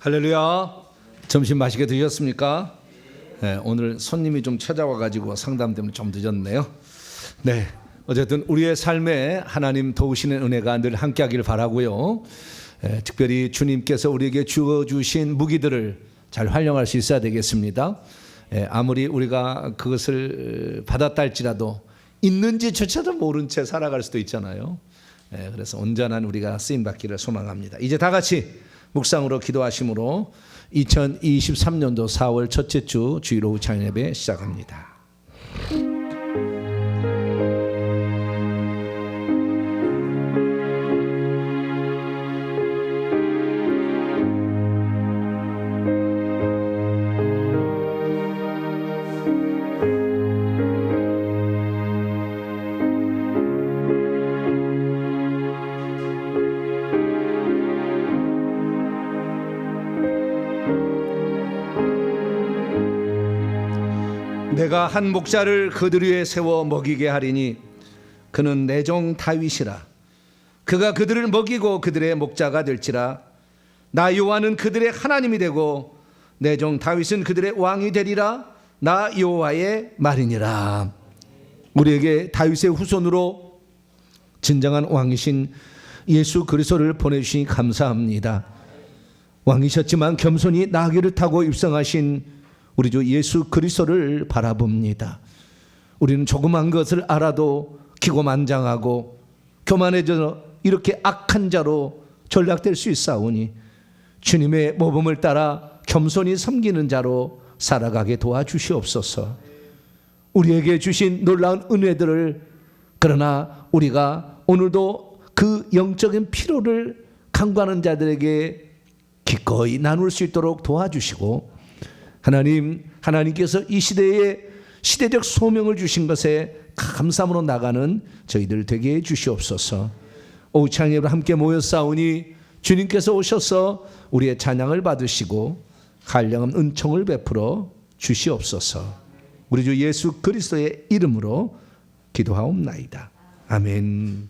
할렐루야. 점심 맛있게 드셨습니까? 네, 오늘 손님이 좀 찾아와가지고 상담 때문에 좀 늦었네요. 네, 어쨌든 우리의 삶에 하나님 도우시는 은혜가 늘 함께하길 바라고요. 특별히 주님께서 우리에게 주어주신 무기들을 잘 활용할 수 있어야 되겠습니다. 아무리 우리가 그것을 받았다 할지라도 있는지조차도 모른 채 살아갈 수도 있잖아요. 그래서 온전한 우리가 쓰임받기를 소망합니다. 이제 다 같이 묵상으로 기도하심으로 2023년도 4월 첫째 주 주일 오후 찬양 예배 시작합니다. 내가 한 목자를 그들 위에 세워 먹이게 하리니 그는 내 종 다윗이라. 그가 그들을 먹이고 그들의 목자가 될지라. 나 여호와는 그들의 하나님이 되고 내 종 다윗은 그들의 왕이 되리라. 나 여호와의 말이니라. 우리에게 다윗의 후손으로 진정한 왕이신 예수 그리스도를 보내주시니 감사합니다. 왕이셨지만 겸손히 나귀를 타고 입성하신 우리 주 예수 그리스도를 바라봅니다. 우리는 조그만 것을 알아도 기고만장하고 교만해져 이렇게 악한 자로 전락될 수 있사오니 주님의 모범을 따라 겸손히 섬기는 자로 살아가게 도와주시옵소서. 우리에게 주신 놀라운 은혜들을 그러나 우리가 오늘도 그 영적인 피로를 간구하는 자들에게 기꺼이 나눌 수 있도록 도와주시고 하나님께서 이 시대에 시대적 소명을 주신 것에 감사함으로 나가는 저희들 되게 해 주시옵소서. 오후 찬양 예배 함께 모였사오니 주님께서 오셔서 우리의 찬양을 받으시고 한량한 은총을 베풀어 주시옵소서. 우리 주 예수 그리스도의 이름으로 기도하옵나이다. 아멘.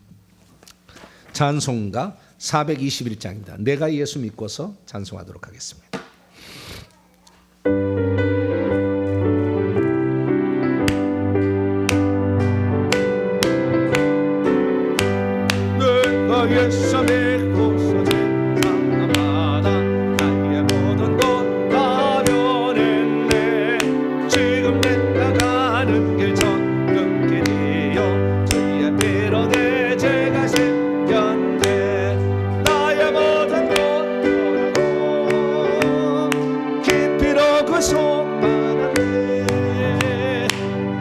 찬송가 421장입니다. 내가 예수 믿고서 찬송하도록 하겠습니다. 내가 예수 믿고서 세상마다 나의 모든 것 다 변했네. 지금 내가 가는 길 전끝게 되어 주의 피로 내 죄가 생겼네. 나의 모든 것 떠나고 깊이로 그 속받았네.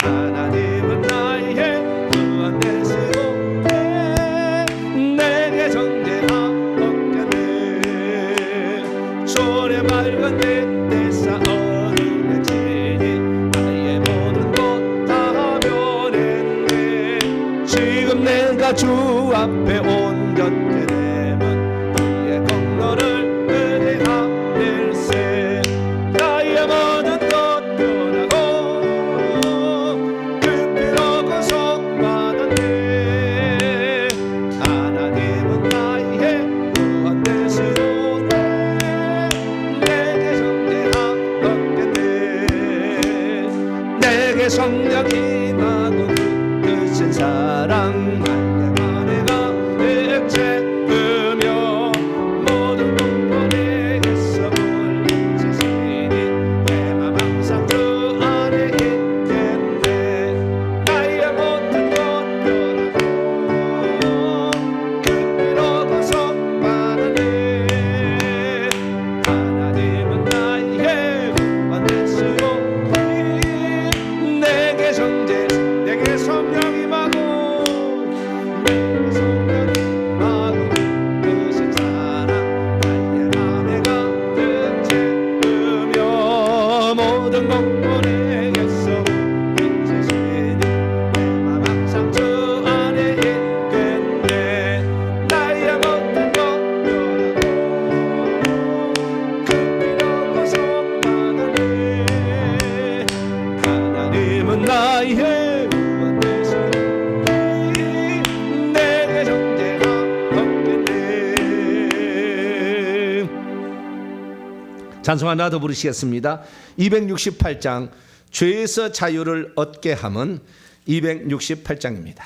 하나님은 나의 구원되시고 내게 정죄함 없겠네. 손에 맑은 내 쌓아오는 죄니 나의 모든 것 다 변했네. 지금 내가 주 앞에 온전케 되면 그의 공로를 의뢰하일세. 나의 모든 것 변하고 그 피로 구속받았네. 하나님은 나의 구원되시오네. 내게 정죄함 없겠네. 내게 성령 임하고 크신 사랑 나의 만해가 내 액체 찬송 하나 더 부르시겠습니다. 268장 죄에서 자유를 얻게 함은 268장입니다.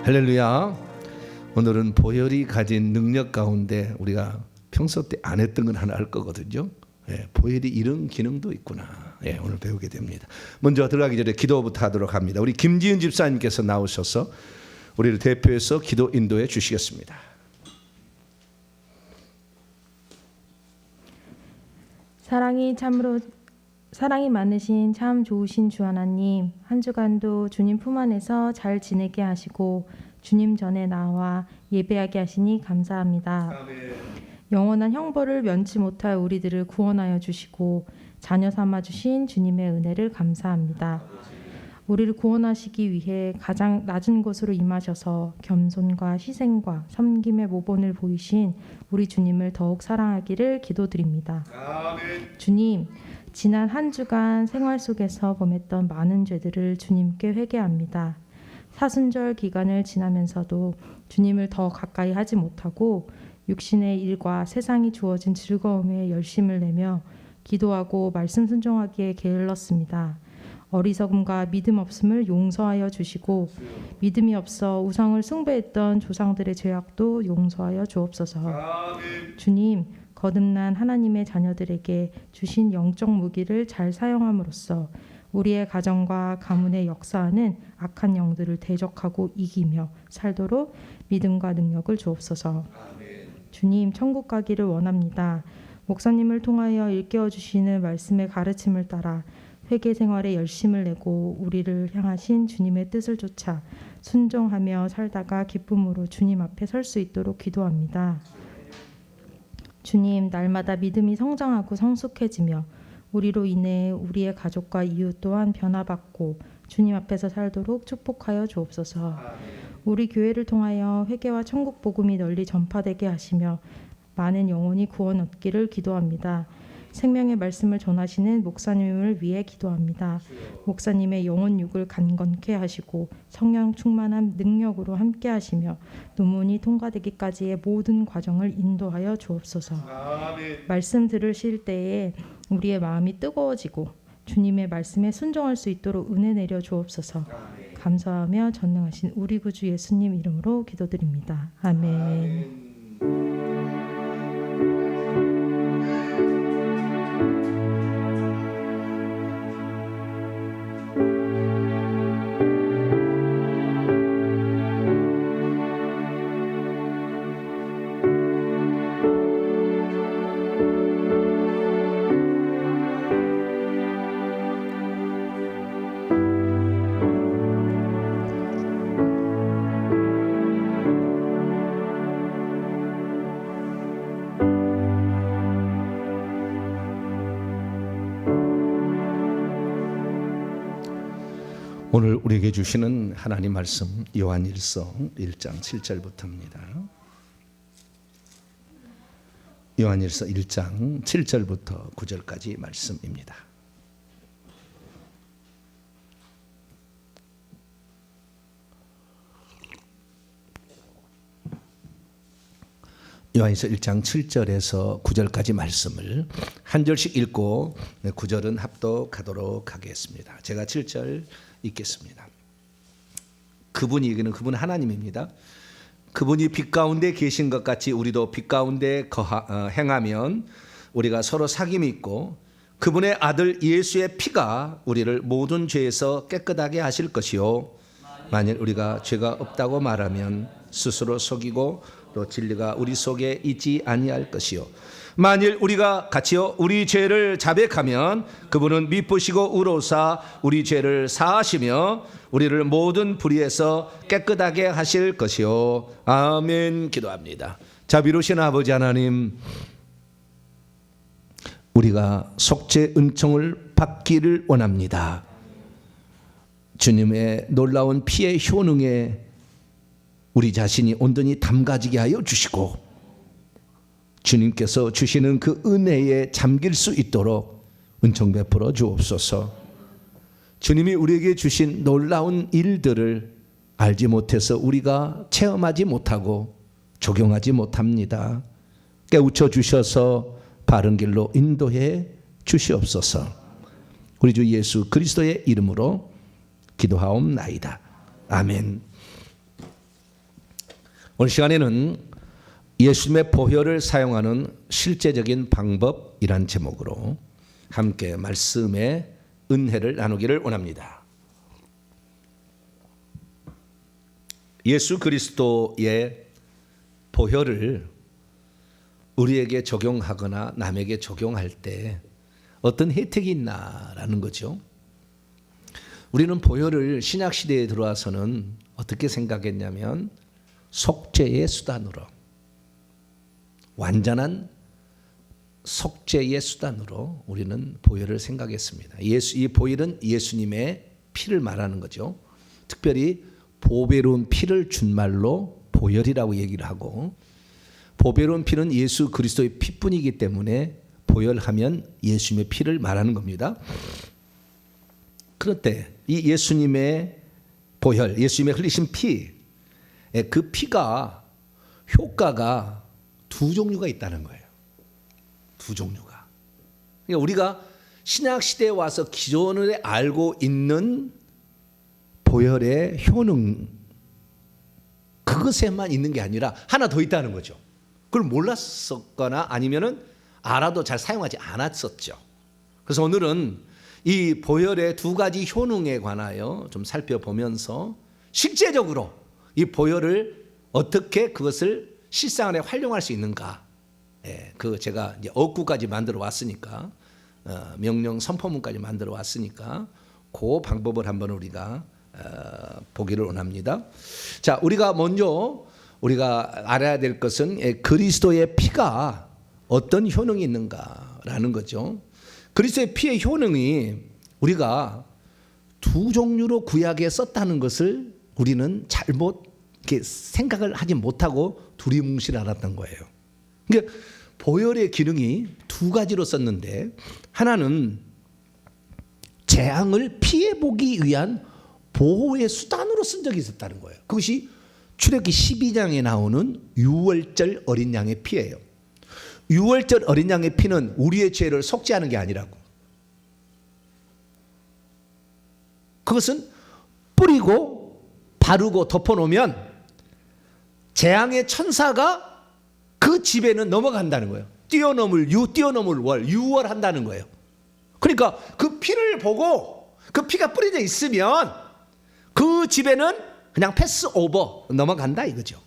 할렐루야. 오늘은 보혈이 가진 능력 가운데 우리가 평소 때 안 했던 건 하나 할 거거든요. 보혈이 이런 기능도 있구나. 오늘 배우게 됩니다. 먼저 들어가기 전에 기도부터 하도록 합니다. 우리 김지은 집사님께서 나오셔서 우리를 대표해서 기도 인도해 주시겠습니다. 사랑이 많으신 참 좋으신 주 하나님, 한 주간도 주님 품 안에서 잘 지내게 하시고 주님 전에 나와 예배하게 하시니 감사합니다. 아멘. 영원한 형벌을 면치 못할 우리들을 구원하여 주시고 자녀 삼아 주신 주님의 은혜를 감사합니다. 우리를 구원하시기 위해 가장 낮은 곳으로 임하셔서 겸손과 희생과 섬김의 모본을 보이신 우리 주님을 더욱 사랑하기를 기도드립니다. 아멘. 주님, 지난 한 주간 생활 속에서 범했던 많은 죄들을 주님께 회개합니다. 사순절 기간을 지나면서도 주님을 더 가까이 하지 못하고 육신의 일과 세상이 주어진 즐거움에 열심을 내며 기도하고 말씀 순종하기에 게을렀습니다. 어리석음과 믿음 없음을 용서하여 주시고 믿음이 없어 우상을 숭배했던 조상들의 죄악도 용서하여 주옵소서. 아멘. 주님, 거듭난 하나님의 자녀들에게 주신 영적 무기를 잘 사용함으로써 우리의 가정과 가문에 역사하는 악한 영들을 대적하고 이기며 살도록 믿음과 능력을 주옵소서. 아멘. 주님, 천국 가기를 원합니다. 목사님을 통하여 일깨워 주시는 말씀의 가르침을 따라 회개 생활에 열심을 내고 우리를 향하신 주님의 뜻을 쫓아 순종하며 살다가 기쁨으로 주님 앞에 설 수 있도록 기도합니다. 주님, 날마다 믿음이 성장하고 성숙해지며 우리로 인해 우리의 가족과 이웃 또한 변화받고 주님 앞에서 살도록 축복하여 주옵소서. 우리 교회를 통하여 회개와 천국 복음이 널리 전파되게 하시며 많은 영혼이 구원 얻기를 기도합니다. 생명의 말씀을 전하시는 목사님을 위해 기도합니다. 목사님의 영혼 육을 강건케 하시고 성령 충만한 능력으로 함께 하시며 논문이 통과되기까지의 모든 과정을 인도하여 주옵소서. 아멘. 말씀 들으실 때에 우리의 마음이 뜨거워지고 주님의 말씀에 순종할 수 있도록 은혜 내려 주옵소서. 감사하며 전능하신 우리 구주 예수님 이름으로 기도드립니다. 아멘. 오늘 우리에게 주시는 하나님 말씀 요한일서 1장 7절부터입니다. 요한일서 1장 7절부터 9절까지 말씀입니다. 요한일서 1장 7절에서 9절까지 말씀을 한 절씩 읽고 9절은 합독하도록 하겠습니다. 제가 7절 읽겠습니다. 그분이, 이기는 그분 하나님입니다. 그분이 빛 가운데 계신 것 같이 우리도 빛 가운데 행하면 우리가 서로 사귐이 있고 그분의 아들 예수의 피가 우리를 모든 죄에서 깨끗하게 하실 것이요 만일 우리가 죄가 없다고 말하면 스스로 속이고 또 진리가 우리 속에 있지 아니할 것이요 만일 우리가 같이요 우리 죄를 자백하면 그분은 미쁘시고 의로우사 우리 죄를 사하시며 우리를 모든 불의에서 깨끗하게 하실 것이요 아멘. 기도합니다. 자비로우신 아버지 하나님, 우리가 속죄 은총을 받기를 원합니다. 주님의 놀라운 피의 효능에 우리 자신이 온전히 담가지게 하여 주시고 주님께서 주시는 그 은혜에 잠길 수 있도록 은총 베풀어 주옵소서. 주님이 우리에게 주신 놀라운 일들을 알지 못해서 우리가 체험하지 못하고 적용하지 못합니다. 깨우쳐 주셔서 바른 길로 인도해 주시옵소서. 우리 주 예수 그리스도의 이름으로 기도하옵나이다. 아멘. 오늘 시간에는 예수님의 보혈을 사용하는 실제적인 방법이란 제목으로 함께 말씀의 은혜를 나누기를 원합니다. 예수 그리스도의 보혈을 우리에게 적용하거나 남에게 적용할 때 어떤 혜택이 있나라는 거죠. 우리는 보혈을 신약 시대에 들어와서는 어떻게 생각했냐면 속죄의 수단으로, 완전한 속죄의 수단으로 우리는 보혈을 생각했습니다. 이 보혈은 예수님의 피를 말하는 거죠. 특별히 보배로운 피를 준 말로 보혈이라고 얘기를 하고, 보배로운 피는 예수 그리스도의 피뿐이기 때문에 보혈하면 예수님의 피를 말하는 겁니다. 그런데 이 예수님의 보혈, 예수님의 흘리신 피, 그 피가 효과가 두 종류가 있다는 거예요. 두 종류가. 그러니까 우리가 신약 시대에 와서 기존에 알고 있는 보혈의 효능, 그것에만 있는 게 아니라 하나 더 있다는 거죠. 그걸 몰랐었거나 아니면은 알아도 잘 사용하지 않았었죠. 그래서 오늘은 이 보혈의 두 가지 효능에 관하여 좀 살펴보면서 실제적으로 이 보혈을 어떻게 그것을 실생활에 활용할 수 있는가. 그 제가 이제 어구까지 만들어 왔으니까, 명령 선포문까지 만들어 왔으니까 그 방법을 한번 우리가 보기를 원합니다. 자, 우리가 먼저 알아야 될 것은 그리스도의 피가 어떤 효능이 있는가라는 거죠. 그리스도의 피의 효능이 우리가 두 종류로 구약에 썼다는 것을 우리는 잘못 이렇게 생각을 하지 못하고 두리뭉실 알았던 거예요. 그러니까 보혈의 기능이 두 가지로 썼는데, 하나는 재앙을 피해보기 위한 보호의 수단으로 쓴 적이 있었다는 거예요. 그것이 출애굽기 12장에 나오는 유월절 어린 양의 피예요. 유월절 어린 양의 피는 우리의 죄를 속죄하는 게 아니라고. 그것은 뿌리고 바르고 덮어놓으면 재앙의 천사가 그 집에는 넘어간다는 거예요. 뛰어넘을 월, 유월한다는 거예요. 그러니까 그 피를 보고 그 피가 뿌려져 있으면 그 집에는 그냥 패스 오버, 넘어간다 이거죠.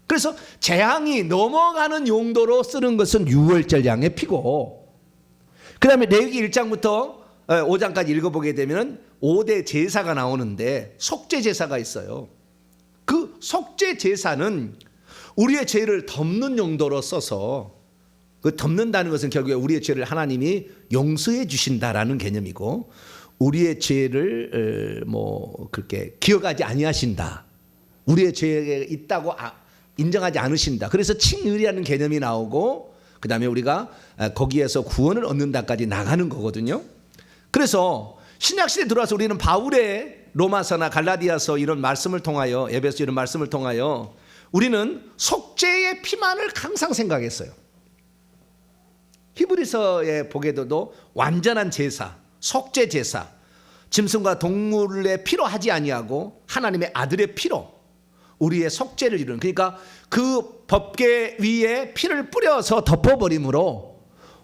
그래서 재앙이 넘어가는 용도로 쓰는 것은 유월절 양의 피고, 그 다음에 레위기 1장부터 5장까지 읽어보게 되면 5대 제사가 나오는데 속죄 제사가 있어요. 그 속죄 제사는 우리의 죄를 덮는 용도로 써서, 그 덮는다는 것은 결국에 우리의 죄를 하나님이 용서해 주신다라는 개념이고, 우리의 죄를 그렇게 기억하지 아니하신다, 우리의 죄에 있다고 인정하지 않으신다. 그래서 칭의라는 개념이 나오고, 그 다음에 우리가 거기에서 구원을 얻는다까지 나가는 거거든요. 그래서 신약시대에 들어와서 우리는 바울의 로마서나 갈라디아서 이런 말씀을 통하여, 에베소 이런 말씀을 통하여 우리는 속죄의 피만을 항상 생각했어요. 히브리서에 보게도 완전한 제사, 속죄 제사, 짐승과 동물의 피로 하지 아니하고 하나님의 아들의 피로 우리의 속죄를 이루는, 그러니까 그 법궤 위에 피를 뿌려서 덮어버림으로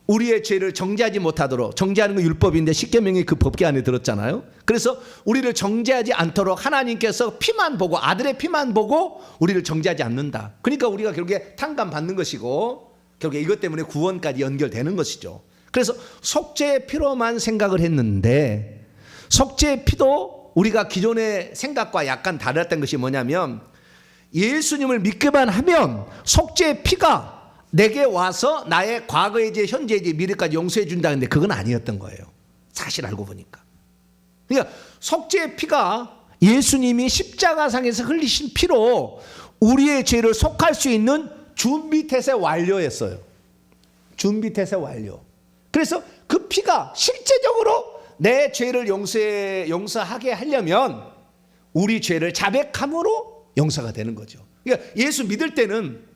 우리의 죄를 정죄하지 못하도록, 정죄하는 건 율법인데 십계명이 그 법궤 안에 들었잖아요. 그래서 우리를 정죄하지 않도록 하나님께서 피만 보고, 아들의 피만 보고 우리를 정죄하지 않는다. 그러니까 우리가 결국에 탕감 받는 것이고, 결국에 이것 때문에 구원까지 연결되는 것이죠. 그래서 속죄의 피로만 생각을 했는데, 속죄의 피도 우리가 기존의 생각과 약간 다르다는 것이 뭐냐면, 예수님을 믿기만 하면 속죄의 피가 내게 와서 나의 과거의 죄, 현재의 죄, 미래까지 용서해 준다는데 그건 아니었던 거예요. 사실 알고 보니까. 그러니까 속죄의 피가 예수님이 십자가상에서 흘리신 피로 우리의 죄를 속할 수 있는 준비태세 완료였어요. 준비태세 완료. 그래서 그 피가 실제적으로 내 죄를 용서하게 하려면 우리 죄를 자백함으로 용서가 되는 거죠. 그러니까 예수 믿을 때는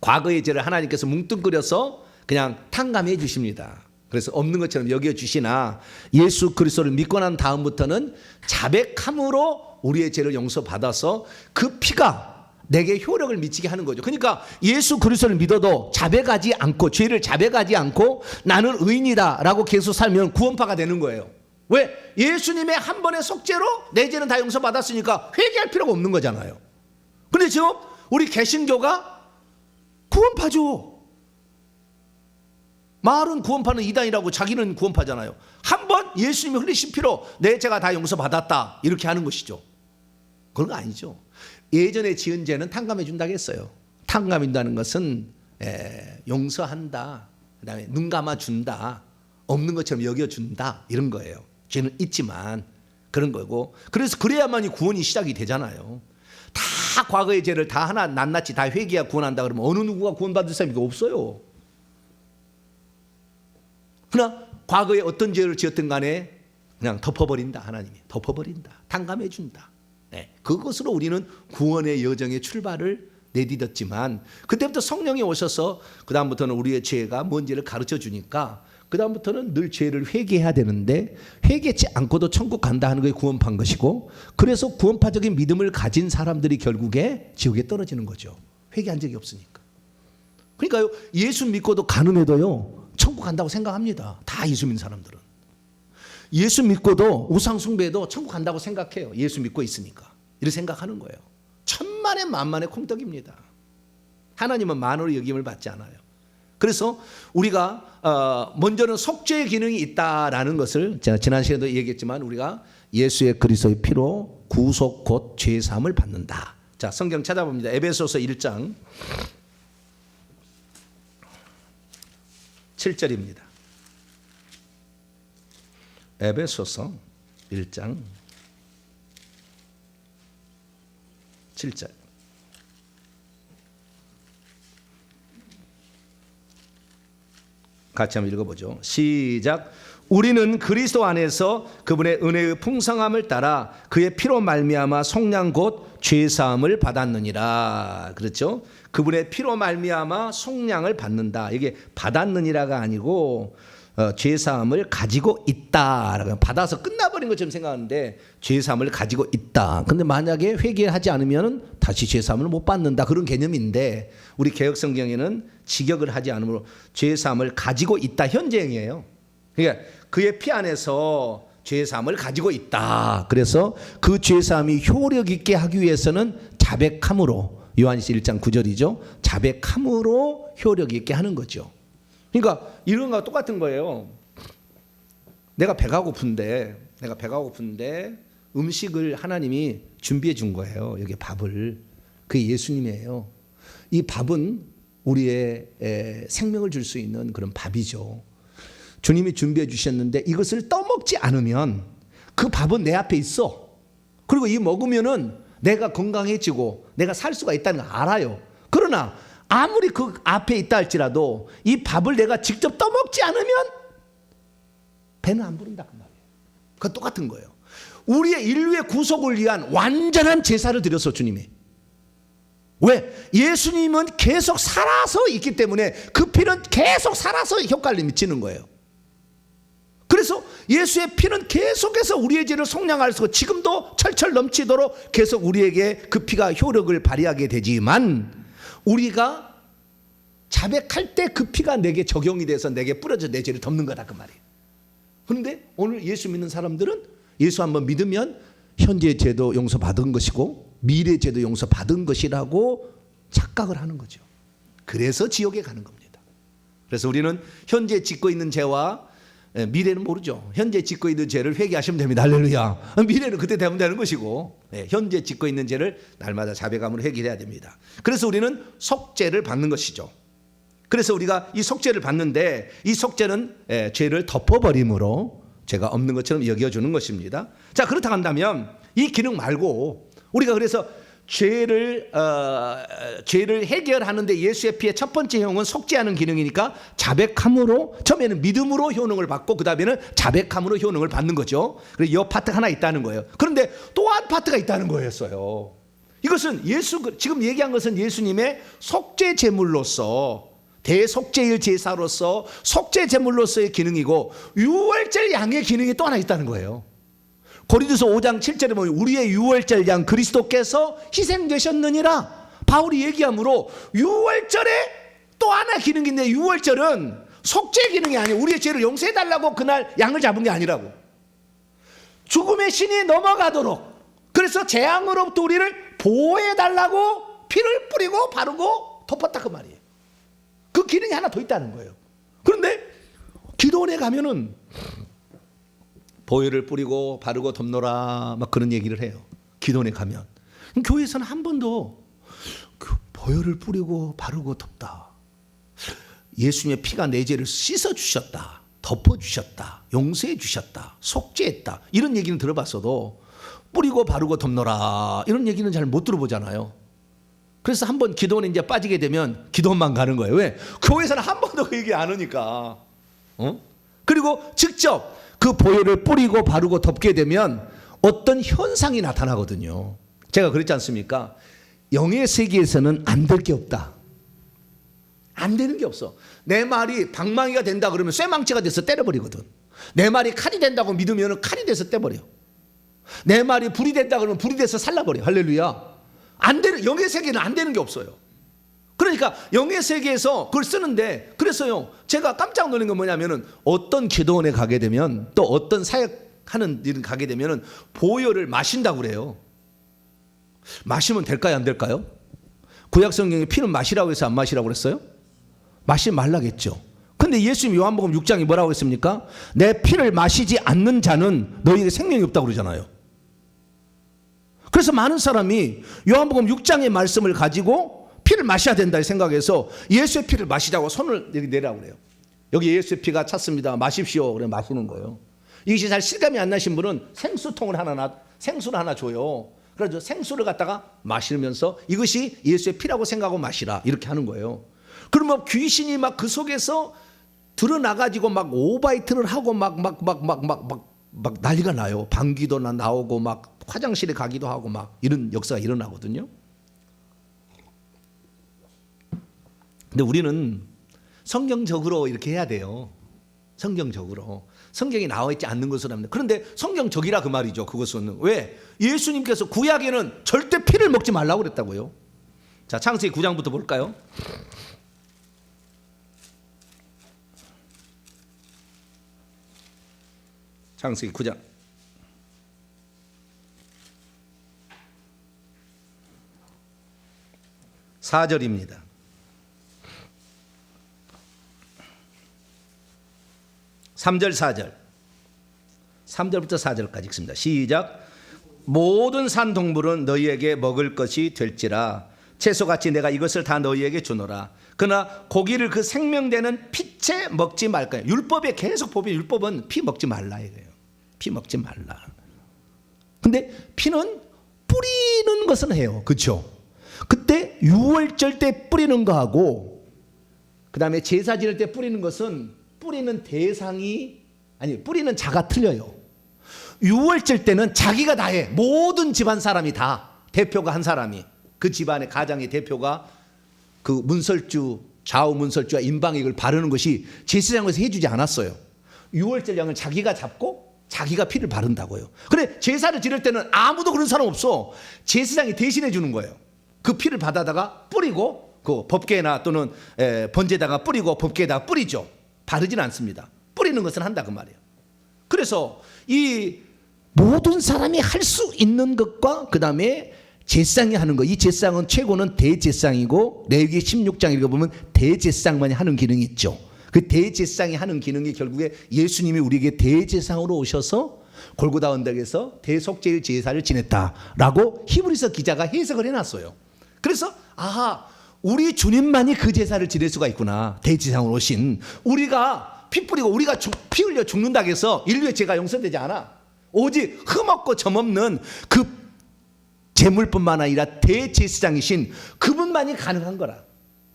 과거의 죄를 하나님께서 뭉뚱그려서 그냥 탕감해 주십니다. 그래서 없는 것처럼 여겨주시나, 예수 그리스도를 믿고 난 다음부터는 자백함으로 우리의 죄를 용서받아서 그 피가 내게 효력을 미치게 하는 거죠. 그러니까 예수 그리스도를 믿어도 자백하지 않고, 죄를 자백하지 않고 나는 의인이다 라고 계속 살면 구원파가 되는 거예요. 왜? 예수님의 한 번의 속죄로 내 죄는 다 용서받았으니까 회개할 필요가 없는 거잖아요. 그런데 지금 우리 개신교가 구원파죠. 말은 구원파는 이단이라고 자기는 구원파잖아요. 한 번 예수님이 흘리신 피로 내 죄가 다 용서받았다 이렇게 하는 것이죠. 그런 거 아니죠. 예전에 지은 죄는 탕감해 준다고 했어요. 탕감해 준다는 것은 용서한다, 그 다음에 눈 감아준다, 없는 것처럼 여겨준다, 이런 거예요. 죄는 있지만 그런 거고, 그래서 그래야만이 구원이 시작이 되잖아요. 다 과거의 죄를 다 하나 낱낱이 다 회개하고 구원한다 그러면 어느 누구가 구원받을 사람이 없어요. 그러나 과거에 어떤 죄를 지었든 간에 그냥 덮어버린다. 하나님이 덮어버린다, 탕감해준다. 그것으로 우리는 구원의 여정의 출발을 내딛었지만, 그때부터 성령이 오셔서 그 다음부터는 우리의 죄가 뭔지를 가르쳐 주니까 그 다음부터는 늘 죄를 회개해야 되는데, 회개치 않고도 천국 간다 하는 게 구원파인 것이고, 그래서 구원파적인 믿음을 가진 사람들이 결국에 지옥에 떨어지는 거죠. 회개한 적이 없으니까. 그러니까요, 예수 믿고도 가늠해도요 천국 간다고 생각합니다. 다 예수 믿는 사람들은. 예수 믿고도 우상 숭배도 천국 간다고 생각해요. 예수 믿고 있으니까. 이렇게 생각하는 거예요. 천만의 만만의 콩떡입니다. 하나님은 만으로 여김을 받지 않아요. 그래서 우리가 먼저는 속죄의 기능이 있다라는 것을 제가 지난 시간에도 얘기했지만, 우리가 예수의 그리스도의 피로 구속 곧 죄 사함을 받는다. 자, 성경 찾아봅니다. 에베소서 1장 7절입니다. 에베소서 1장 7절. 같이 한번 읽어보죠. 시작. 우리는 그리스도 안에서 그분의 은혜의 풍성함을 따라 그의 피로 말미암아 속량 곧 죄사함을 받았느니라. 그렇죠? 그분의 피로 말미암아 속량을 받는다. 이게 받았느니라가 아니고 죄사함을 가지고 있다. 받아서 끝나버린 것처럼 생각하는데 죄사함을 가지고 있다. 근데 만약에 회개하지 않으면 다시 죄사함을 못 받는다. 그런 개념인데 우리 개역성경에는 직역을 하지 않으므로 죄사함을 가지고 있다. 현재형이에요. 그러니까 그의 피 안에서 죄사함을 가지고 있다. 그래서 그 죄사함이 효력 있게 하기 위해서는 자백함으로, 요한일서 1장 9절이죠. 자백함으로 효력 있게 하는 거죠. 그러니까 이런 거와 똑같은 거예요. 내가 배가 고픈데 음식을 하나님이 준비해 준 거예요. 여기 밥을. 그게 예수님이에요. 이 밥은 우리의 생명을 줄 수 있는 그런 밥이죠. 주님이 준비해 주셨는데 이것을 떠먹지 않으면 그 밥은 내 앞에 있어. 그리고 이 먹으면은 내가 건강해지고 내가 살 수가 있다는 걸 알아요. 그러나 아무리 그 앞에 있다 할지라도 이 밥을 내가 직접 떠먹지 않으면 배는 안 부른다 그 말이에요. 그건 똑같은 거예요. 우리의 인류의 구속을 위한 완전한 제사를 드렸어 주님이. 왜? 예수님은 계속 살아서 있기 때문에 그 피는 계속 살아서 효과를 미치는 거예요. 그래서 예수의 피는 계속해서 우리의 죄를 속량할 수 있고 지금도 철철 넘치도록 계속 우리에게 그 피가 효력을 발휘하게 되지만 우리가 자백할 때 그 피가 내게 적용이 돼서 내게 뿌려져 내 죄를 덮는 거다 그 말이에요. 그런데 오늘 예수 믿는 사람들은 예수 한번 믿으면 현재 죄도 용서받은 것이고 미래 죄도 용서받은 것이라고 착각을 하는 거죠. 그래서 지옥에 가는 겁니다. 그래서 우리는 현재 짓고 있는 죄와 미래는 모르죠. 현재 짓고 있는 죄를 회개하시면 됩니다. 할렐루야. 미래는 그때 되면 되는 것이고 현재 짓고 있는 죄를 날마다 자백함으로 회개해야 됩니다. 그래서 우리는 속죄를 받는 것이죠. 그래서 우리가 이 속죄를 받는데 이 속죄는 죄를 덮어버림으로 죄가 없는 것처럼 여겨주는 것입니다. 자, 그렇다 한다면 이 기능 말고 우리가 그래서 죄를 해결하는데 예수의 피의 첫 번째 효능은 속죄하는 기능이니까 자백함으로 처음에는 믿음으로 효능을 받고 그 다음에는 자백함으로 효능을 받는 거죠. 그래서 이 파트가 하나 있다는 거예요. 그런데 또 한 파트가 있다는 거였어요. 이것은 지금 얘기한 것은 예수님의 속죄 제물로서 대속죄일 제사로서 속죄 제물로서의 기능이고 유월절 양의 기능이 또 하나 있다는 거예요. 고린도서 5장 7절에 보면 우리의 유월절 양 그리스도께서 희생되셨느니라 바울이 얘기하므로 유월절에 또 하나 기능이 있는데 유월절은 속죄 기능이 아니에요. 우리의 죄를 용서해달라고 그날 양을 잡은 게 아니라고. 죽음의 신이 넘어가도록 그래서 재앙으로부터 우리를 보호해달라고 피를 뿌리고 바르고 덮었다 그 말이에요. 그 기능이 하나 더 있다는 거예요. 그런데 기도원에 가면은 보혈을 뿌리고 바르고 덮노라 막 그런 얘기를 해요. 기도원에 가면 교회에서는 한 번도 보혈을 뿌리고 바르고 덮다, 예수님의 피가 내 죄를 씻어주셨다, 덮어주셨다, 용서해주셨다, 속죄했다 이런 얘기는 들어봤어도 뿌리고 바르고 덮노라 이런 얘기는 잘 못 들어보잖아요. 그래서 한번 기도원에 이제 빠지게 되면 기도원만 가는 거예요. 왜? 교회에서는 한 번도 그 얘기 안 하니까. 그리고 직접 그 보혈을 뿌리고 바르고 덮게 되면 어떤 현상이 나타나거든요. 제가 그랬지 않습니까? 영의 세계에서는 안 될 게 없다. 안 되는 게 없어. 내 말이 방망이가 된다 그러면 쇠망치가 돼서 때려버리거든. 내 말이 칼이 된다고 믿으면 칼이 돼서 떼버려. 내 말이 불이 된다 그러면 불이 돼서 살라버려. 할렐루야. 안 되는, 영의 세계는 안 되는 게 없어요. 그러니까 영의 세계에서 그걸 쓰는데, 그래서요 제가 깜짝 놀란 건 뭐냐면은 어떤 기도원에 가게 되면 또 어떤 사역하는 일을 가게 되면은 보혈을 마신다고 그래요. 마시면 될까요 안 될까요? 구약 성경에 피는 마시라고 해서 안 마시라고 그랬어요? 마시지 말라겠죠. 근데 예수님 요한복음 6장이 뭐라고 했습니까? 내 피를 마시지 않는 자는 너희에게 생명이 없다고 그러잖아요. 그래서 많은 사람이 요한복음 6장의 말씀을 가지고 피를 마셔야 된다 생각해서 예수의 피를 마시자고 손을 여기 내라고 그래요. 여기 예수의 피가 찼습니다. 마십시오. 그래 마시는 거예요. 이것이 잘 실감이 안 나신 분은 생수통을 생수를 하나 줘요. 그래서 생수를 갖다가 마시면서 이것이 예수의 피라고 생각하고 마시라 이렇게 하는 거예요. 그러면 귀신이 막 그 속에서 드러나가지고 막 오바이트를 하고 막 난리가 나요. 방귀도 나오고 막 화장실에 가기도 하고 막 이런 역사가 일어나거든요. 근데 우리는 성경적으로 이렇게 해야 돼요. 성경적으로. 성경에 나와 있지 않는 것을 합니다. 그런데 성경적이라 그 말이죠. 그것은 왜? 예수님께서 구약에는 절대 피를 먹지 말라고 그랬다고요. 자, 창세기 9장부터 볼까요? 창세기 9장 4절입니다. 3절 4절 3절부터 4절까지 읽습니다. 시작. 모든 산 동물은 너희에게 먹을 것이 될지라 채소같이 내가 이것을 다 너희에게 주노라. 그러나 고기를 그 생명되는 피채 먹지 말까. 율법에 계속 보면 율법은 피 먹지 말라 이거예요. 피 먹지 말라. 근데 피는 뿌리는 것은 해요. 그렇죠? 그때 유월절 때 뿌리는 거하고 그 다음에 제사 지낼 때 뿌리는 것은 뿌리는 대상이 아니 뿌리는 자가 틀려요. 유월절 때는 자기가 다 해. 모든 집안 사람이 다 대표가 한 사람이 그 집안의 가장의 대표가 그 문설주 좌우 문설주와 임방액을 바르는 것이 제사장에서 해주지 않았어요. 유월절 양을 자기가 잡고 자기가 피를 바른다고요. 그래 제사를 지낼 때는 아무도 그런 사람 없어. 제사장이 대신해 주는 거예요. 그 피를 받아다가 뿌리고 그 법궤나 또는 번제에다가 뿌리고 법궤에다가 뿌리죠. 바르지는 않습니다. 뿌리는 것은 한다 그 말이에요. 그래서 이 모든 사람이 할 수 있는 것과 그 다음에 제사장이 하는 것, 이 제사장은 최고는 대제사장이고 레위기 16장 읽어보면 대제사장만이 하는 기능이 있죠. 그 대제사장이 하는 기능이 결국에 예수님이 우리에게 대제사장으로 오셔서 골고다 언덕에서 대속죄의 제사를 지냈다라고 히브리서 기자가 해석을 해놨어요. 그래서 아하, 우리 주님만이 그 제사를 지낼 수가 있구나. 대제사장으로 오신 우리가 피 뿌리고 우리가 피 흘려 죽는다고 해서 인류의 죄가 용서되지 않아. 오직 흠없고 점없는 그 제물뿐만 아니라 대제사장이신 그분만이 가능한 거라.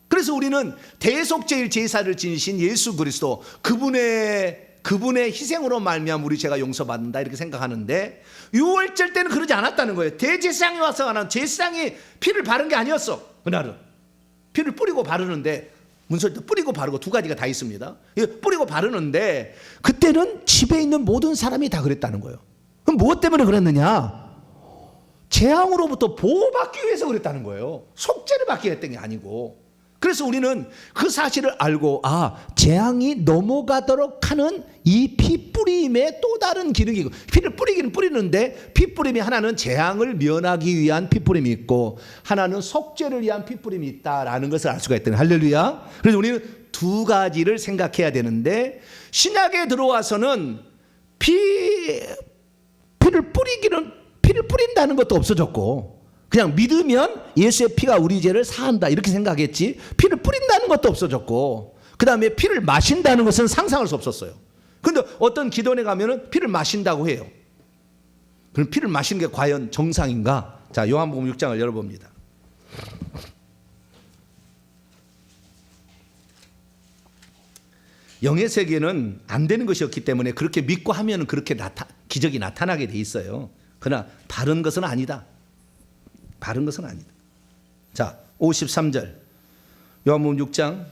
그래서 우리는 대속죄의 제사를 지니신 예수 그리스도 그분의 희생으로 말미암아 우리 죄가 용서받는다 이렇게 생각하는데 유월절 때는 그러지 않았다는 거예요. 대제사장이 와서 하는 제사장이 피를 바른 게 아니었어. 그날은 피를 뿌리고 바르는데 문설도 뿌리고 바르고 두 가지가 다 있습니다. 뿌리고 바르는데 그때는 집에 있는 모든 사람이 다 그랬다는 거예요. 그럼 무엇 때문에 그랬느냐? 재앙으로부터 보호받기 위해서 그랬다는 거예요. 속죄를 받기 위해 했던 게 아니고. 그래서 우리는 그 사실을 알고 재앙이 넘어가도록 하는 이 피 뿌림의 또 다른 기능이고, 피를 뿌리기는 뿌리는데 피 뿌림이 하나는 재앙을 면하기 위한 피 뿌림이 있고 하나는 속죄를 위한 피 뿌림이 있다라는 것을 알 수가 있다는. 할렐루야. 그래서 우리는 두 가지를 생각해야 되는데 신약에 들어와서는 피를 뿌린다는 것도 없어졌고 그냥 믿으면 예수의 피가 우리 죄를 사한다 이렇게 생각했지 피를 뿌린다는 것도 없어졌고 그 다음에 피를 마신다는 것은 상상할 수 없었어요. 그런데 어떤 기도원에 가면은 피를 마신다고 해요. 그럼 피를 마시는 게 과연 정상인가? 자, 요한복음 6장을 열어봅니다. 영의 세계는 안 되는 것이었기 때문에 그렇게 믿고 하면 그렇게 기적이 나타나게 돼 있어요. 그러나 바른 것은 아니다. 바른 것은 아니다. 자, 53절. 요한복음 6장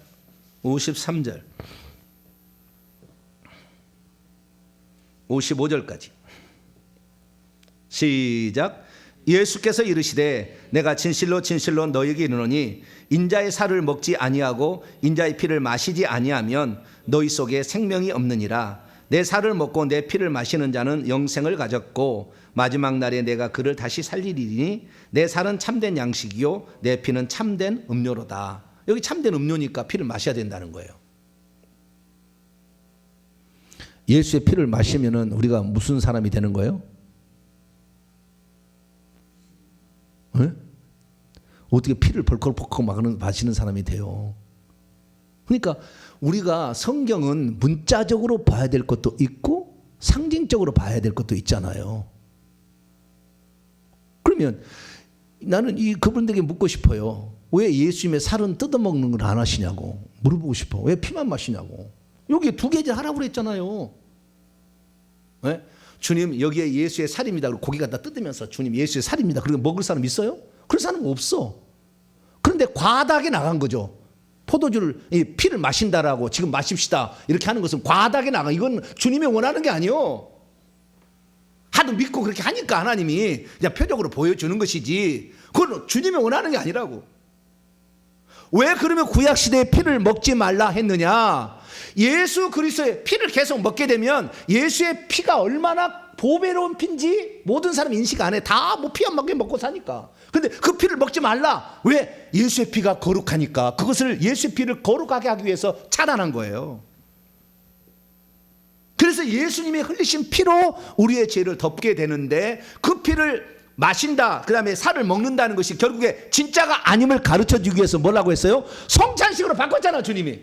53절. 55절까지. 시작. 예수께서 이르시되 내가 진실로 진실로 너희에게 이르노니 인자의 살을 먹지 아니하고 인자의 피를 마시지 아니하면 너희 속에 생명이 없느니라. 내 살을 먹고 내 피를 마시는 자는 영생을 가졌고 마지막 날에 내가 그를 다시 살리리니 내 살은 참된 양식이요 내 피는 참된 음료로다. 여기 참된 음료니까 피를 마셔야 된다는 거예요. 예수의 피를 마시면은 우리가 무슨 사람이 되는 거예요? 네? 어떻게 피를 벌컥벌컥 마시는 사람이 돼요? 그러니까 우리가 성경은 문자적으로 봐야 될 것도 있고 상징적으로 봐야 될 것도 있잖아요. 그러면 나는 그분들에게 묻고 싶어요. 왜 예수님의 살은 뜯어먹는 걸 안 하시냐고 물어보고 싶어. 왜 피만 마시냐고. 여기 두 개째 하라고 그랬잖아요. 네? 주님 여기에 예수의 살입니다. 그리고 고기 갖다 뜯으면서 주님 예수의 살입니다. 그리고 먹을 사람 있어요? 그런 사람 없어. 그런데 과다하게 나간 거죠. 포도주를 이 피를 마신다라고 지금 마십시다 이렇게 하는 것은 과하게 나가. 이건 주님이 원하는 게 아니요. 하도 믿고 그렇게 하니까 하나님이 그냥 표적으로 보여주는 것이지 그건 주님이 원하는 게 아니라고. 왜 그러면 구약 시대에 피를 먹지 말라 했느냐? 예수 그리스도의 피를 계속 먹게 되면 예수의 피가 얼마나 보배로운 피인지 모든 사람 인식 안 해. 다 뭐 피 안 먹게 먹고 사니까. 근데 그 피를 먹지 말라. 왜? 예수의 피가 거룩하니까. 그것을 예수의 피를 거룩하게 하기 위해서 차단한 거예요. 그래서 예수님이 흘리신 피로 우리의 죄를 덮게 되는데 그 피를 마신다, 그 다음에 살을 먹는다는 것이 결국에 진짜가 아님을 가르쳐주기 위해서 뭐라고 했어요? 성찬식으로 바꿨잖아 주님이.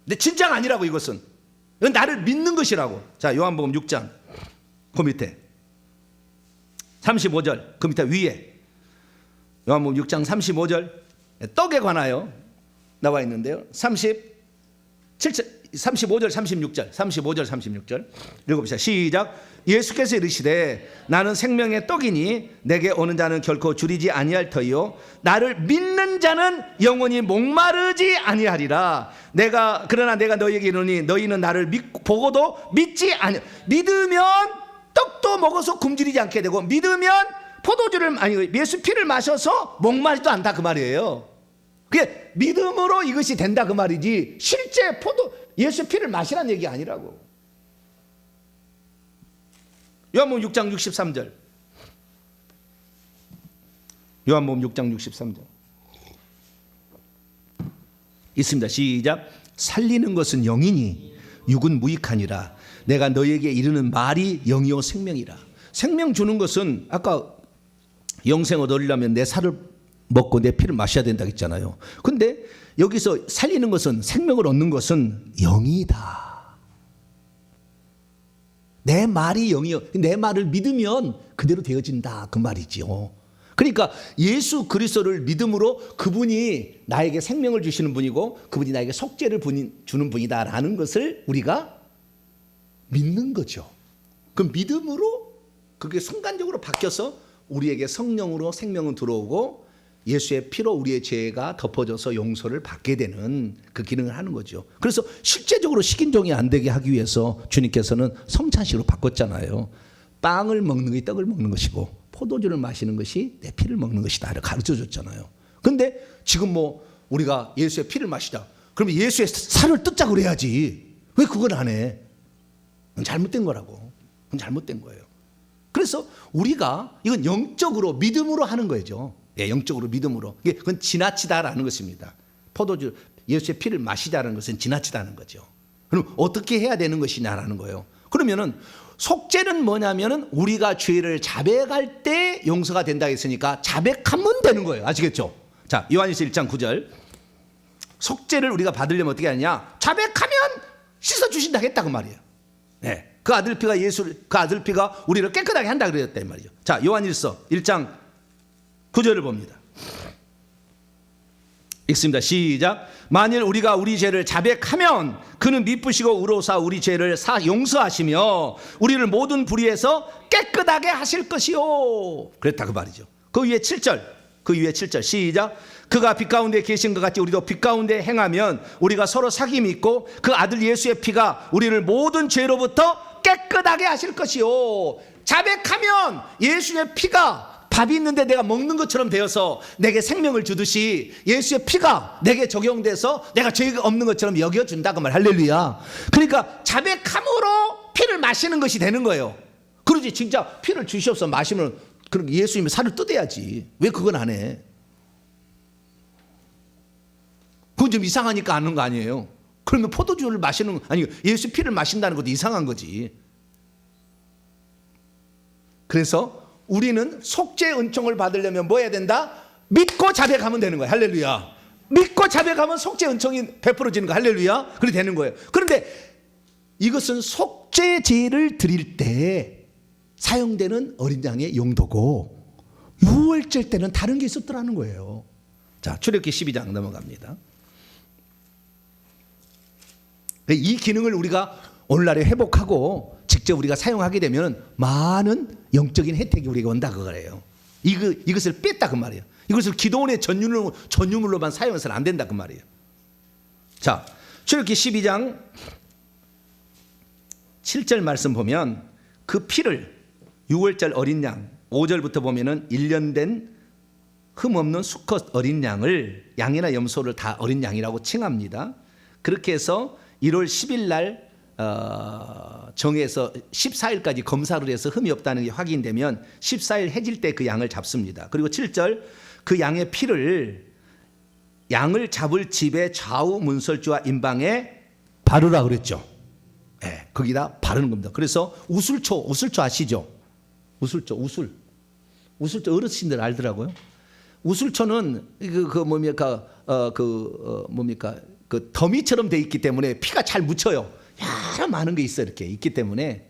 근데 진짜가 아니라고. 이것은 이건 나를 믿는 것이라고. 자, 요한복음 6장 그 밑에 35절 그 밑에 위에 요한복음 6장 35절 떡에 관하여 나와 있는데요. 35절 36절 읽어봅시다. 시작. 예수께서 이르시되 나는 생명의 떡이니 내게 오는 자는 결코 줄이지 아니할 터이요 나를 믿는 자는 영원히 목마르지 아니하리라. 그러나 내가 너희에게 이르노니 너희는 나를 보고도 믿지 아니. 믿으면 떡도 먹어서 굶주리지 않게 되고 믿으면 포도주를 아니 예수 피를 마셔서 목마르지도 않다 그 말이에요. 그게 믿음으로 이것이 된다 그 말이지 실제 예수 피를 마시라는 얘기 아니라고. 요한복음 6장 63절. 요한복음 6장 63절 있습니다. 시작. 살리는 것은 영이니 육은 무익하니라. 내가 너에게 이르는 말이 영이요 생명이라. 생명 주는 것은 아까 영생을 얻으려면 내 살을 먹고 내 피를 마셔야 된다고 했잖아요. 근데 여기서 살리는 것은 생명을 얻는 것은 영이다. 내 말이 영이요. 내 말을 믿으면 그대로 되어진다 그 말이지요. 그러니까 예수 그리스도를 믿음으로 그분이 나에게 생명을 주시는 분이고 그분이 나에게 속죄를 주는 분이다라는 것을 우리가 믿는 거죠. 그 믿음으로 그게 순간적으로 바뀌어서 우리에게 성령으로 생명은 들어오고 예수의 피로 우리의 죄가 덮어져서 용서를 받게 되는 그 기능을 하는 거죠. 그래서 실제적으로 식인종이 안 되게 하기 위해서 주님께서는 성찬식으로 바꿨잖아요. 빵을 먹는 것이 떡을 먹는 것이고 포도주를 마시는 것이 내 피를 먹는 것이다 가르쳐 줬잖아요. 근데 지금 뭐 우리가 예수의 피를 마시자 그러면 예수의 살을 뜯자 그래야지. 왜 그걸 안 해? 그건 잘못된 거라고. 그건 잘못된 거예요. 그래서 우리가 이건 영적으로 믿음으로 하는 거죠. 예, 영적으로 믿음으로. 그건 지나치다라는 것입니다. 포도주 예수의 피를 마시다라는 것은 지나치다는 거죠. 그럼 어떻게 해야 되는 것이냐라는 거예요. 그러면은 속죄는 뭐냐면은 우리가 죄를 자백할 때 용서가 된다 했으니까 자백하면 되는 거예요. 아시겠죠? 자, 요한일서 1장 9절. 속죄를 우리가 받으려면 어떻게 하느냐? 자백하면 씻어 주신다 했다 그 말이에요. 네. 그 아들 피가 우리를 깨끗하게 한다 그랬다 이 말이죠. 자, 요한일서 1장 9절을 봅니다. 읽습니다. 시작. 만일 우리가 우리 죄를 자백하면 그는 미쁘시고 의로사 우리 죄를 용서하시며 우리를 모든 불의에서 깨끗하게 하실 것이요. 그랬다 그 말이죠. 그 위에 7절 시작. 그가 빛 가운데 계신 것 같이 우리도 빛 가운데 행하면 우리가 서로 사귐이 있고 그 아들 예수의 피가 우리를 모든 죄로부터 깨끗하게 하실 것이요. 자백하면 예수의 피가 밥이 있는데 내가 먹는 것처럼 되어서 내게 생명을 주듯이 예수의 피가 내게 적용돼서 내가 죄가 없는 것처럼 여겨준다 그 말. 할렐루야. 그러니까 자백함으로 피를 마시는 것이 되는 거예요. 그러지 진짜 피를 주시옵소서 마시면 그럼 예수님이 살을 뜯어야지. 왜 그건 안 해? 그건 좀 이상하니까 하는 거 아니에요. 그러면 포도주를 마시는 아니 예수 피를 마신다는 것도 이상한 거지. 그래서 우리는 속죄 은총을 받으려면 뭐 해야 된다? 믿고 자백하면 되는 거야. 할렐루야. 믿고 자백하면 속죄 은총이 베풀어지는 거. 할렐루야. 그렇게 되는 거예요. 그런데 이것은 속죄제를 드릴 때 사용되는 어린 양의 용도고 유월절 때는 다른 게 있었더라는 거예요. 자, 출애굽기 12장 넘어갑니다. 이 기능을 우리가 오늘날에 회복하고 직접 우리가 사용하게 되면 많은 영적인 혜택이 우리가 온다 그거예요. 이것을 뺐다 그 말이에요. 이것을 기도원의 전유물로만 사용해서는 안 된다 그 말이에요. 자, 출애굽기 12장 7절 말씀 보면 그 피를 6월절 어린 양 5절부터 보면은 1년 된 흠없는 수컷 어린 양을 양이나 염소를 다 어린 양이라고 칭합니다. 그렇게 해서 1월 10일 날 정해서 14일까지 검사를 해서 흠이 없다는 게 확인되면 14일 해질 때 그 양을 잡습니다. 그리고 7절 그 양의 피를 양을 잡을 집의 좌우 문설주와 임방에 바르라 그랬죠. 네, 거기다 바르는 겁니다. 그래서 우술초 아시죠? 우술초 어르신들 알더라고요. 우술초는 그 더미처럼 돼 있기 때문에 피가 잘 묻혀요. 여러 많은 게 있어 이렇게 있기 때문에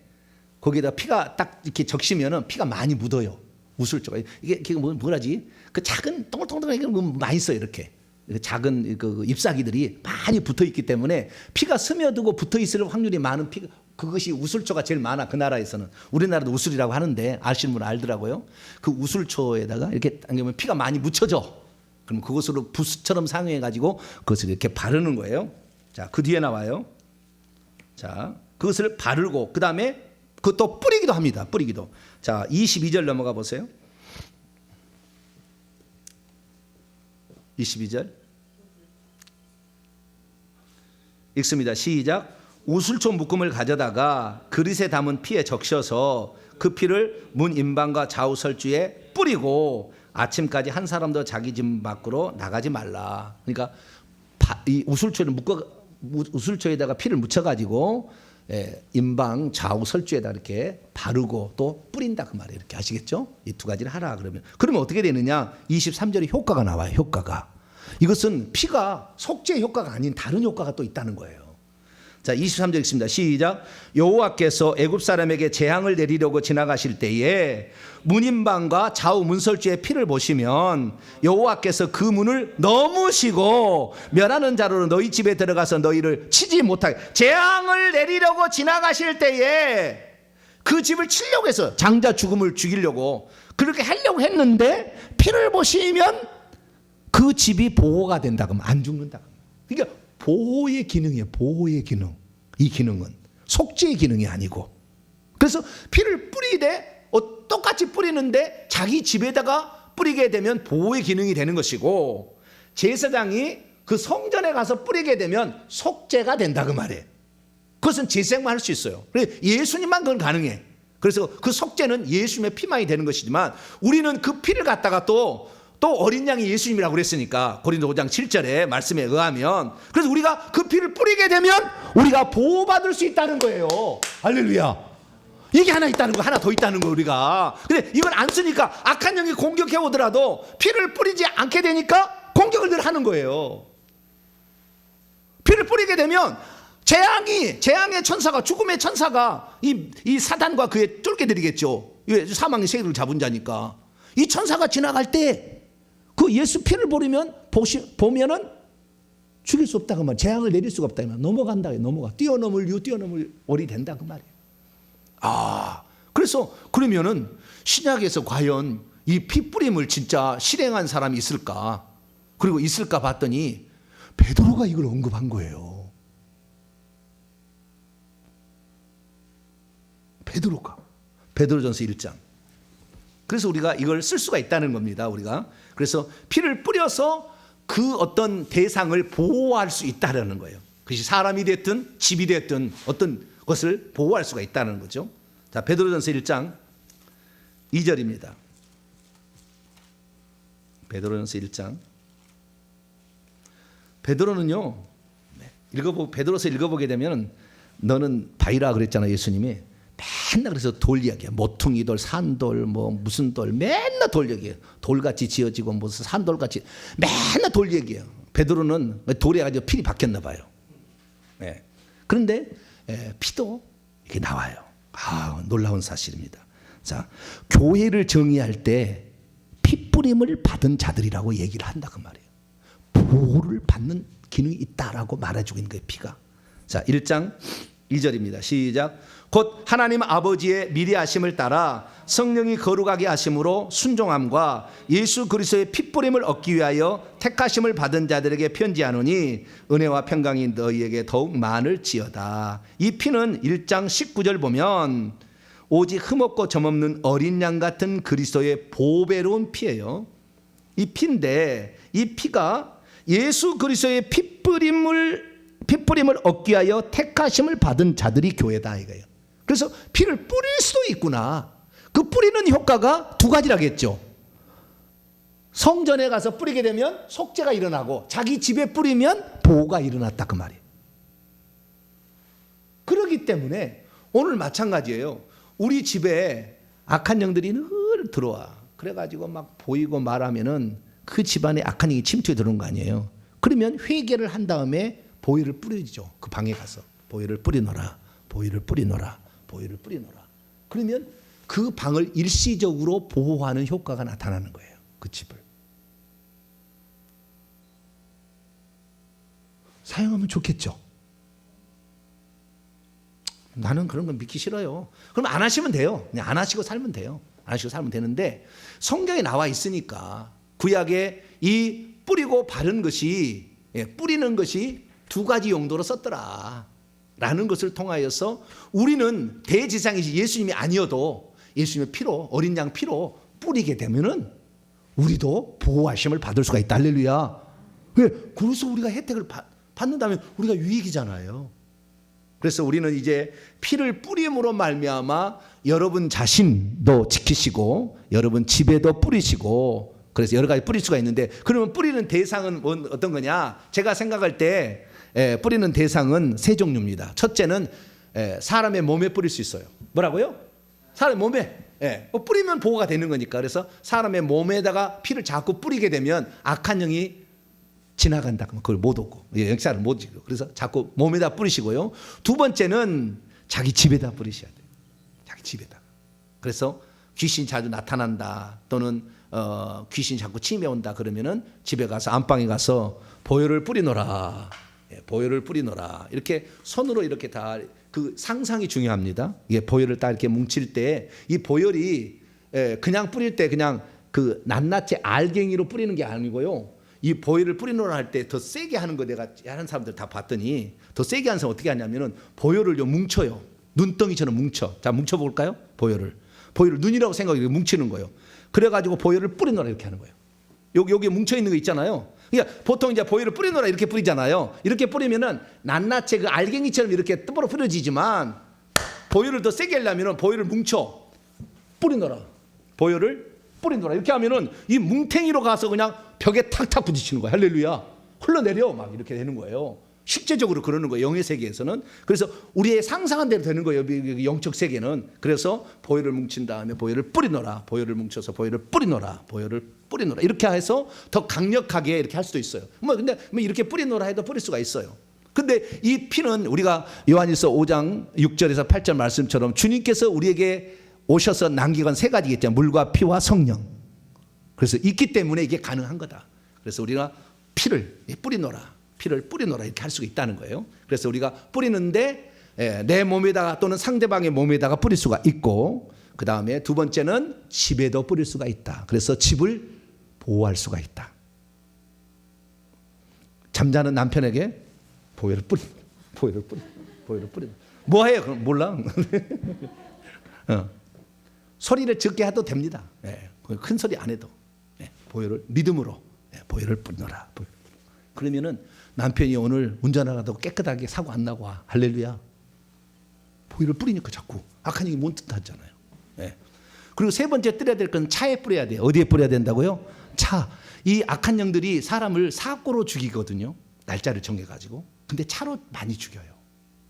거기다 피가 딱 이렇게 적시면은 피가 많이 묻어요. 우술초가 이게 뭐라지? 그 작은 동글동글한 게 많이 있어요 이렇게. 작은 그 잎사귀들이 많이 붙어 있기 때문에 피가 스며들고 붙어 있을 확률이 많은 피가 그것이 우술초가 제일 많아 그 나라에서는. 우리나라도 우술이라고 하는데 아시는 분은 알더라고요. 그 우술초에다가 이렇게 당기면 피가 많이 묻혀져. 그럼 그것으로 붓처럼 사용해 가지고 그것을 이렇게 바르는 거예요. 자, 그 뒤에 나와요. 자, 그것을 바르고 그다음에 그것도 뿌리기도 합니다. 뿌리기도. 자, 22절 넘어가 보세요. 22절 읽습니다. 시작. 우술초 묶음을 가져다가 그릇에 담은 피에 적셔서 그 피를 문 임방과 좌우 설주에 뿌리고 아침까지 한 사람도 자기 집 밖으로 나가지 말라. 그러니까 이 우술초에다가 피를 묻혀가지고 임방 좌우 설주에다 이렇게 바르고 또 뿌린다 그 말이에요. 이렇게 아시겠죠? 이 두 가지를 하라 그러면 어떻게 되느냐? 23절에 효과가 나와요. 효과가. 이것은 피가 속죄 효과가 아닌 다른 효과가 또 있다는 거예요. 자, 23절 읽습니다. 시작. 여호와께서 애굽 사람에게 재앙을 내리려고 지나가실 때에 문임방과 좌우 문설주의 피를 보시면 여호와께서 그 문을 넘으시고 멸하는 자로 너희 집에 들어가서 너희를 치지 못하게. 재앙을 내리려고 지나가실 때에 그 집을 치려고 해서 장자 죽음을 죽이려고 그렇게 하려고 했는데 피를 보시면 그 집이 보호가 된다 그러면 안 죽는다. 그러니까 보호의 기능이에요. 보호의 기능. 이 기능은 속죄의 기능이 아니고. 그래서 피를 뿌리되 똑같이 뿌리는데 자기 집에다가 뿌리게 되면 보호의 기능이 되는 것이고 제사장이 그 성전에 가서 뿌리게 되면 속죄가 된다 그 말이에요. 그것은 제사장만 할 수 있어요. 예수님만 그건 가능해. 그래서 그 속죄는 예수님의 피만이 되는 것이지만 우리는 그 피를 갖다가 또 어린 양이 예수님이라고 그랬으니까 고린도 5장 7절에 말씀에 의하면 그래서 우리가 그 피를 뿌리게 되면 우리가 보호받을 수 있다는 거예요. 할렐루야. 이게 하나 있다는 거, 하나 더 있다는 거 우리가. 근데 이걸 안 쓰니까 악한 영이 공격해 오더라도 피를 뿌리지 않게 되니까 공격을 늘 하는 거예요. 피를 뿌리게 되면 재앙의 천사가 죽음의 천사가 이 사단과 그의 쫄게 되겠죠. 사망의 세계를 잡은 자니까 이 천사가 지나갈 때 그 예수 피를 보면은 죽일 수 없다 그 말. 재앙을 내릴 수가 없다 그 말. 넘어간다. 뛰어넘을 올이 된다 그 말이에요. 그래서 그러면은 신약에서 과연 이 피 뿌림을 진짜 실행한 사람이 있을까? 그리고 있을까 봤더니 베드로가 이걸 언급한 거예요. 베드로전서 1장. 그래서 우리가 이걸 쓸 수가 있다는 겁니다. 우리가. 그래서 피를 뿌려서 그 어떤 대상을 보호할 수 있다는 거예요. 그것이 사람이 됐든 집이 됐든 어떤 것을 보호할 수가 있다는 거죠. 자, 베드로전서 1장 2절입니다. 베드로전서 1장. 베드로는요. 베드로서 읽어보게 되면 너는 바위라 그랬잖아요. 예수님이. 맨날 그래서 돌 이야기야. 모퉁이 돌, 산돌, 뭐 무슨 돌, 맨날 돌 얘기예요. 돌같이 지어지고 무슨 산돌같이 맨날 돌 얘기예요. 베드로는 돌에 가지고 필이 박혔나 봐요. 네. 그런데 피도 이렇게 나와요. 놀라운 사실입니다. 자, 교회를 정의할 때 피뿌림을 받은 자들이라고 얘기를 한다 그 말이에요. 보호를 받는 기능이 있다라고 말해주고 있는 거예요. 피가. 자, 1장 2절입니다. 시작. 곧 하나님 아버지의 미리 하심을 따라 성령이 거룩하게 하심으로 순종함과 예수 그리스도의 핏부림을 얻기 위하여 택하심을 받은 자들에게 편지하노니 은혜와 평강이 너희에게 더욱 많을지어다. 이 피는 1장 19절 보면 오직 흠없고 점없는 어린 양 같은 그리스도의 보배로운 피예요. 이 피인데 이 피가 예수 그리스도의 핏부림을 얻기 위하여 택하심을 받은 자들이 교회다 이거예요. 그래서 피를 뿌릴 수도 있구나. 그 뿌리는 효과가 두 가지라겠죠. 성전에 가서 뿌리게 되면 속죄가 일어나고 자기 집에 뿌리면 보호가 일어났다 그 말이에요. 그렇기 때문에 오늘 마찬가지예요. 우리 집에 악한 영들이 늘 들어와. 그래가지고 막 보이고 말하면은 그 집안에 악한 영이 침투해 들어온 거 아니에요. 그러면 회개를 한 다음에 보혈을 뿌리죠. 그 방에 가서 보혈을 뿌리노라, 보혈을 뿌리노라, 보혈을 뿌리노라. 그러면 그 방을 일시적으로 보호하는 효과가 나타나는 거예요. 그 집을 사용하면 좋겠죠. 나는 그런 건 믿기 싫어요. 그럼 안 하시면 돼요. 그냥 안 하시고 살면 돼요. 안 하시고 살면 되는데 성경에 나와 있으니까 구약에 이 뿌리고 바른 것이 뿌리는 것이 두 가지 용도로 썼더라 라는 것을 통하여서 우리는 대지상이신 예수님이 아니어도 예수님의 피로 어린 양 피로 뿌리게 되면은 우리도 보호하심을 받을 수가 있다. 할렐루야. 왜? 그래서 우리가 혜택을 받는다면 우리가 유익이잖아요. 그래서 우리는 이제 피를 뿌림으로 말미암아 여러분 자신도 지키시고 여러분 집에도 뿌리시고 그래서 여러 가지 뿌릴 수가 있는데 그러면 뿌리는 대상은 어떤 거냐? 제가 생각할 때 뿌리는 대상은 세 종류입니다. 첫째는 사람의 몸에 뿌릴 수 있어요. 뭐라고요? 사람의 몸에. 뿌리면 보호가 되는 거니까. 그래서 사람의 몸에다가 피를 자꾸 뿌리게 되면 악한 영이 지나간다. 그걸 못 얻고 역사를 못 지고 그래서 자꾸 몸에다 뿌리시고요. 두 번째는 자기 집에다 뿌리셔야 돼요. 자기 집에다. 그래서 귀신 자주 나타난다 또는 귀신 자꾸 침해온다 그러면은 집에 가서 안방에 가서 보혈을 뿌리노라. 보혈을 뿌리노라. 이렇게 손으로 이렇게 다 그 상상이 중요합니다. 이게 보혈을 딱 이렇게 뭉칠 때 이 보혈이 그냥 뿌릴 때 그냥 그 낱낱이 알갱이로 뿌리는 게 아니고요. 이 보혈을 뿌리노라 할 때 더 세게 하는 거 내가 하는 사람들 다 봤더니 더 세게 하는 사람 어떻게 하냐면은 보혈을 뭉쳐요. 눈덩이처럼 뭉쳐. 자, 뭉쳐 볼까요? 보혈을 눈이라고 생각하고 뭉치는 거예요. 그래가지고 보혈을 뿌리노라 이렇게 하는 거예요. 여기 뭉쳐 있는 거 있잖아요. 그러니까 보통 이제 보혈을 뿌리노라 이렇게 뿌리잖아요. 이렇게 뿌리면은 낱낱이 그 알갱이처럼 이렇게 뜨거로 뿌려지지만 보혈을 더 세게 하려면은 보혈을 뭉쳐 뿌리노라. 보혈을 뿌리노라 이렇게 하면은 이 뭉탱이로 가서 그냥 벽에 탁탁 부딪히는 거야. 할렐루야. 흘러내려 막 이렇게 되는 거예요. 실제적으로 그러는 거예요. 영의 세계에서는. 그래서 우리의 상상한 대로 되는 거예요. 영적 세계는. 그래서 보혈을 뭉친 다음에 보혈을 뿌리노라. 보혈을 뭉쳐서 보혈을 뿌리노라. 보혈을 뿌리노라. 이렇게 해서 더 강력하게 이렇게 할 수도 있어요. 근데 이렇게 뿌리노라 해도 뿌릴 수가 있어요. 근데 이 피는 우리가 요한일서 5장 6절에서 8절 말씀처럼 주님께서 우리에게 오셔서 남긴 건 세 가지겠죠. 물과 피와 성령. 그래서 있기 때문에 이게 가능한 거다. 그래서 우리가 피를 뿌리노라. 피를 뿌리노라 이렇게 할 수가 있다는 거예요. 그래서 우리가 뿌리는데 내 몸에다가 또는 상대방의 몸에다가 뿌릴 수가 있고 그 다음에 두 번째는 집에도 뿌릴 수가 있다. 그래서 집을 보호할 수가 있다. 잠자는 남편에게 보혈을 뿌리. 뭐해요? 그럼 몰라. 소리를 적게 해도 됩니다. 큰 소리 안 해도 보혈을 믿음으로 보혈을 뿌리노라. 그러면은 남편이 오늘 운전하다가 깨끗하게 사고 안 나고 와. 할렐루야. 보혈을 뿌리니까 자꾸 악한 영이 못 뜯하잖아요. 그리고 세 번째 뿌려야 될 건 차에 뿌려야 돼요. 어디에 뿌려야 된다고요? 차. 이 악한 영들이 사람을 사고로 죽이거든요. 날짜를 정해가지고. 근데 차로 많이 죽여요.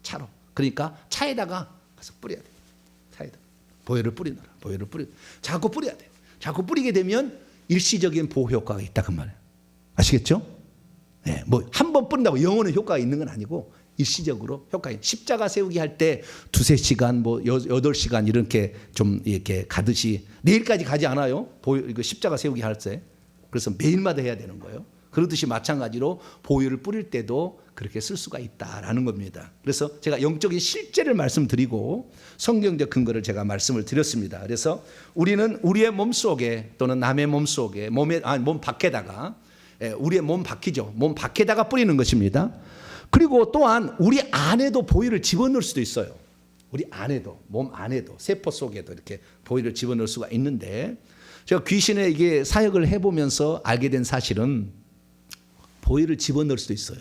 차로. 그러니까 차에다가 가서 뿌려야 돼요. 차에다. 보혈을 뿌리노라. 보혈을 뿌려. 자꾸 뿌려야 돼요. 자꾸 뿌리게 되면 일시적인 보호 효과가 있다 그 말이에요. 아시겠죠? 한 번 뿌린다고 영원한 효과가 있는 건 아니고 일시적으로 효과가 있는. 십자가 세우기 할 때 2-3시간 8시간 이렇게 좀 이렇게 가듯이 내일까지 가지 않아요. 십자가 세우기 할 때. 그래서 매일마다 해야 되는 거예요. 그러듯이 마찬가지로 보혈을 뿌릴 때도 그렇게 쓸 수가 있다라는 겁니다. 그래서 제가 영적인 실제를 말씀드리고 성경적 근거를 제가 말씀을 드렸습니다. 그래서 우리는 우리의 몸 속에 또는 남의 몸 속에 몸 밖에다가 우리의 몸 밖이죠. 몸 밖에다가 뿌리는 것입니다. 그리고 또한 우리 안에도 보혈을 집어넣을 수도 있어요. 우리 안에도 몸 안에도 세포 속에도 이렇게 보혈을 집어넣을 수가 있는데 제가 귀신의 이게 사역을 해보면서 알게 된 사실은 보혈을 집어넣을 수도 있어요.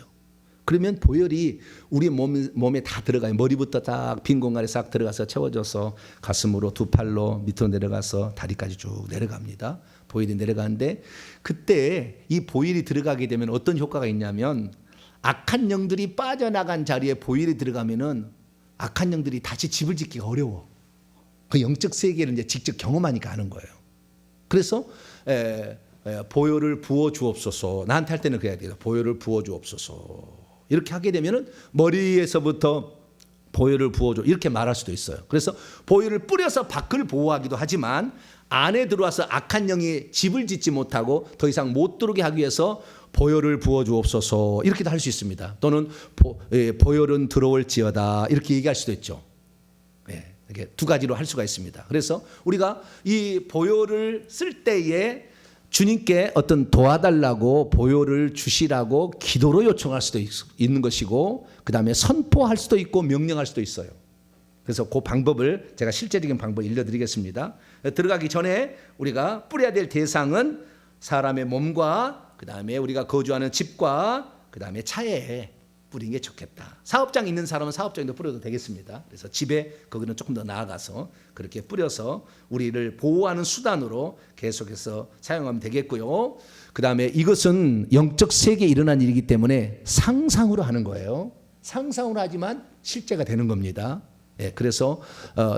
그러면 보혈이 우리 몸에 다 들어가요. 머리부터 딱 빈 공간에 싹 들어가서 채워져서 가슴으로 두 팔로 밑으로 내려가서 다리까지 쭉 내려갑니다. 보혈이 내려가는데 그때 이 보혈이 들어가게 되면 어떤 효과가 있냐면 악한 영들이 빠져나간 자리에 보혈이 들어가면은 악한 영들이 다시 집을 짓기가 어려워. 그 영적 세계를 이제 직접 경험하니까 아는 거예요. 그래서 보혈을 부어 주옵소서. 나한테 할 때는 그래야 돼요. 보혈을 부어 주옵소서. 이렇게 하게 되면은 머리에서부터 보혈을 부어줘 이렇게 말할 수도 있어요. 그래서 보혈을 뿌려서 밖을 보호하기도 하지만 안에 들어와서 악한 영이 집을 짓지 못하고 더 이상 못 들어오게 하기 위해서 보혈을 부어 주옵소서 이렇게도 할 수 있습니다. 또는 보혈은 들어올지어다 이렇게 얘기할 수도 있죠. 이렇게 두 가지로 할 수가 있습니다. 그래서 우리가 이 보혈을 쓸 때에 주님께 어떤 도와달라고 보혈을 주시라고 기도로 요청할 수도 있는 것이고 그 다음에 선포할 수도 있고 명령할 수도 있어요. 그래서 그 방법을 제가 실제적인 방법을 알려드리겠습니다. 들어가기 전에 우리가 뿌려야 될 대상은 사람의 몸과 그 다음에 우리가 거주하는 집과 그 다음에 차에 뿌리는 게 좋겠다. 사업장 있는 사람은 사업장에도 뿌려도 되겠습니다. 그래서 집에 거기는 조금 더 나아가서 그렇게 뿌려서 우리를 보호하는 수단으로 계속해서 사용하면 되겠고요. 그 다음에 이것은 영적 세계에 일어난 일이기 때문에 상상으로 하는 거예요. 상상으로 하지만 실제가 되는 겁니다. 그래서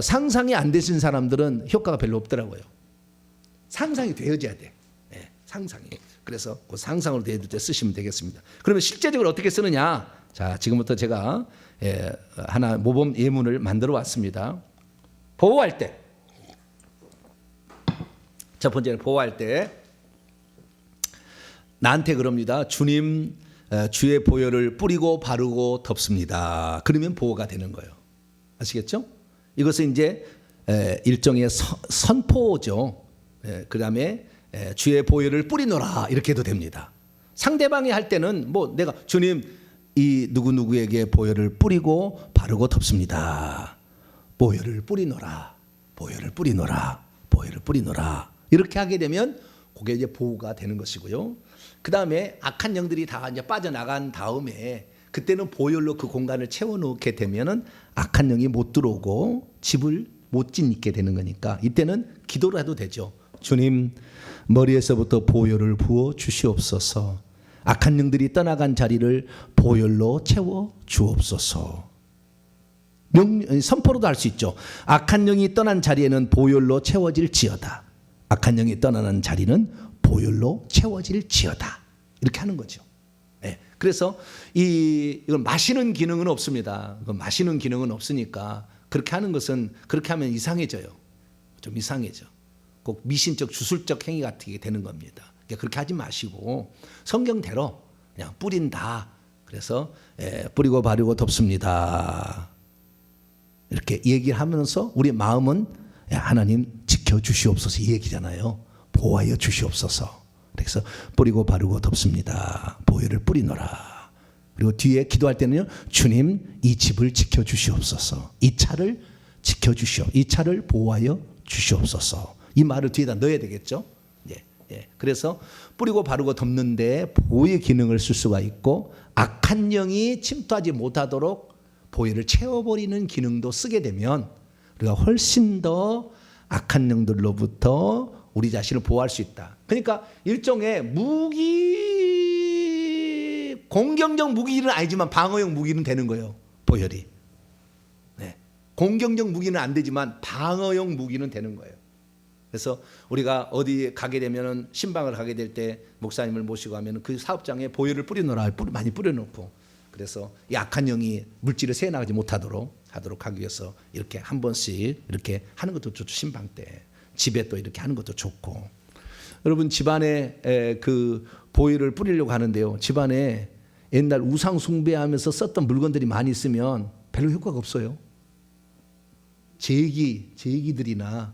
상상이 안 되신 사람들은 효과가 별로 없더라고요. 상상이 되어져야 돼. 상상이. 그래서 그 상상으로 되어질 때 쓰시면 되겠습니다. 그러면 실제적으로 어떻게 쓰느냐? 자, 지금부터 제가 하나 모범 예문을 만들어 왔습니다. 보호할 때, 첫 번째는 보호할 때 나한테 그럽니다. 주님, 주의 보혈을 뿌리고 바르고 덮습니다. 그러면 보호가 되는 거예요. 아시겠죠? 이것은 이제 일종의 선포죠. 그 다음에 주의 보혈을 뿌리노라 이렇게 해도 됩니다. 상대방이 할 때는 뭐 내가 주님 이 누구누구에게 보혈을 뿌리고 바르고 덮습니다. 보혈을 뿌리노라. 보혈을 뿌리노라. 보혈을 뿌리노라. 이렇게 하게 되면 그게 이제 보호가 되는 것이고요. 그 다음에 악한 영들이 다 이제 빠져나간 다음에 그때는 보혈로 그 공간을 채워놓게 되면은 악한 영이 못 들어오고 집을 못 짓게 되는 거니까 이때는 기도를 해도 되죠. 주님, 머리에서부터 보혈을 부어 주시옵소서. 악한 영들이 떠나간 자리를 보혈로 채워 주옵소서. 선포로도 할 수 있죠. 악한 영이 떠난 자리에는 보혈로 채워질지어다. 악한 영이 떠나는 자리는 보혈로 채워질지어다. 이렇게 하는 거죠. 그래서 이건 마시는 기능은 없습니다. 마시는 기능은 없으니까 그렇게 하는 것은 그렇게 하면 이상해져요. 좀 이상해져. 꼭 미신적 주술적 행위 같게 되는 겁니다. 그렇게 하지 마시고 성경대로 그냥 뿌린다. 그래서 뿌리고 바르고 덮습니다. 이렇게 얘기를 하면서 우리 마음은 하나님 지켜주시옵소서 이 얘기잖아요. 보호하여 주시옵소서. 그래서 뿌리고 바르고 덮습니다. 보혈을 뿌리노라. 그리고 뒤에 기도할 때는요. 주님 이 집을 지켜주시옵소서. 이 차를 지켜주시옵소서. 이 차를 보호하여 주시옵소서. 이 말을 뒤에다 넣어야 되겠죠. 그래서 뿌리고 바르고 덮는데 보호의 기능을 쓸 수가 있고 악한 영이 침투하지 못하도록 보혈을 채워버리는 기능도 쓰게 되면 우리가 훨씬 더 악한 영들로부터 우리 자신을 보호할 수 있다. 그러니까 일종의 무기, 공격적 무기는 아니지만 방어용 무기는 되는 거예요. 보혈이. 공격적 무기는 안 되지만 방어용 무기는 되는 거예요. 그래서 우리가 어디 가게 되면은 신방을 가게 될 때 목사님을 모시고 하면 그 사업장에 보혈을 뿌려놓으라 많이 뿌려놓고 그래서 이 악한 영이 물질을 새나가지 못하도록 하기 위해서 이렇게 한 번씩 이렇게 하는 것도 좋죠. 신방 때 집에 또 이렇게 하는 것도 좋고 여러분 집안에 그 보혈을 뿌리려고 하는데요. 집안에 옛날 우상 숭배하면서 썼던 물건들이 많이 있으면 별로 효과가 없어요. 제기들이나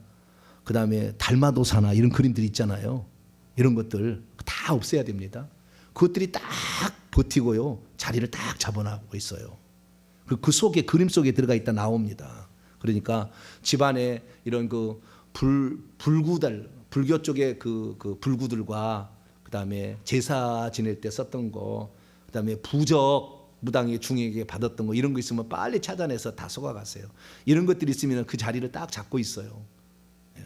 그다음에 달마도사나 이런 그림들 있잖아요. 이런 것들 다 없애야 됩니다. 그것들이 딱 버티고요. 자리를 딱 잡아나가고 있어요. 그 속에 그림 속에 들어가 있다 나옵니다. 그러니까 집안에 이런 그 불구들 불교 쪽의 그 불구들과 그다음에 제사 지낼 때 썼던 거 그다음에 부적 무당의 중에게 받았던 거 이런 거 있으면 빨리 찾아내서 다 쏘아가세요. 이런 것들이 있으면 그 자리를 딱 잡고 있어요.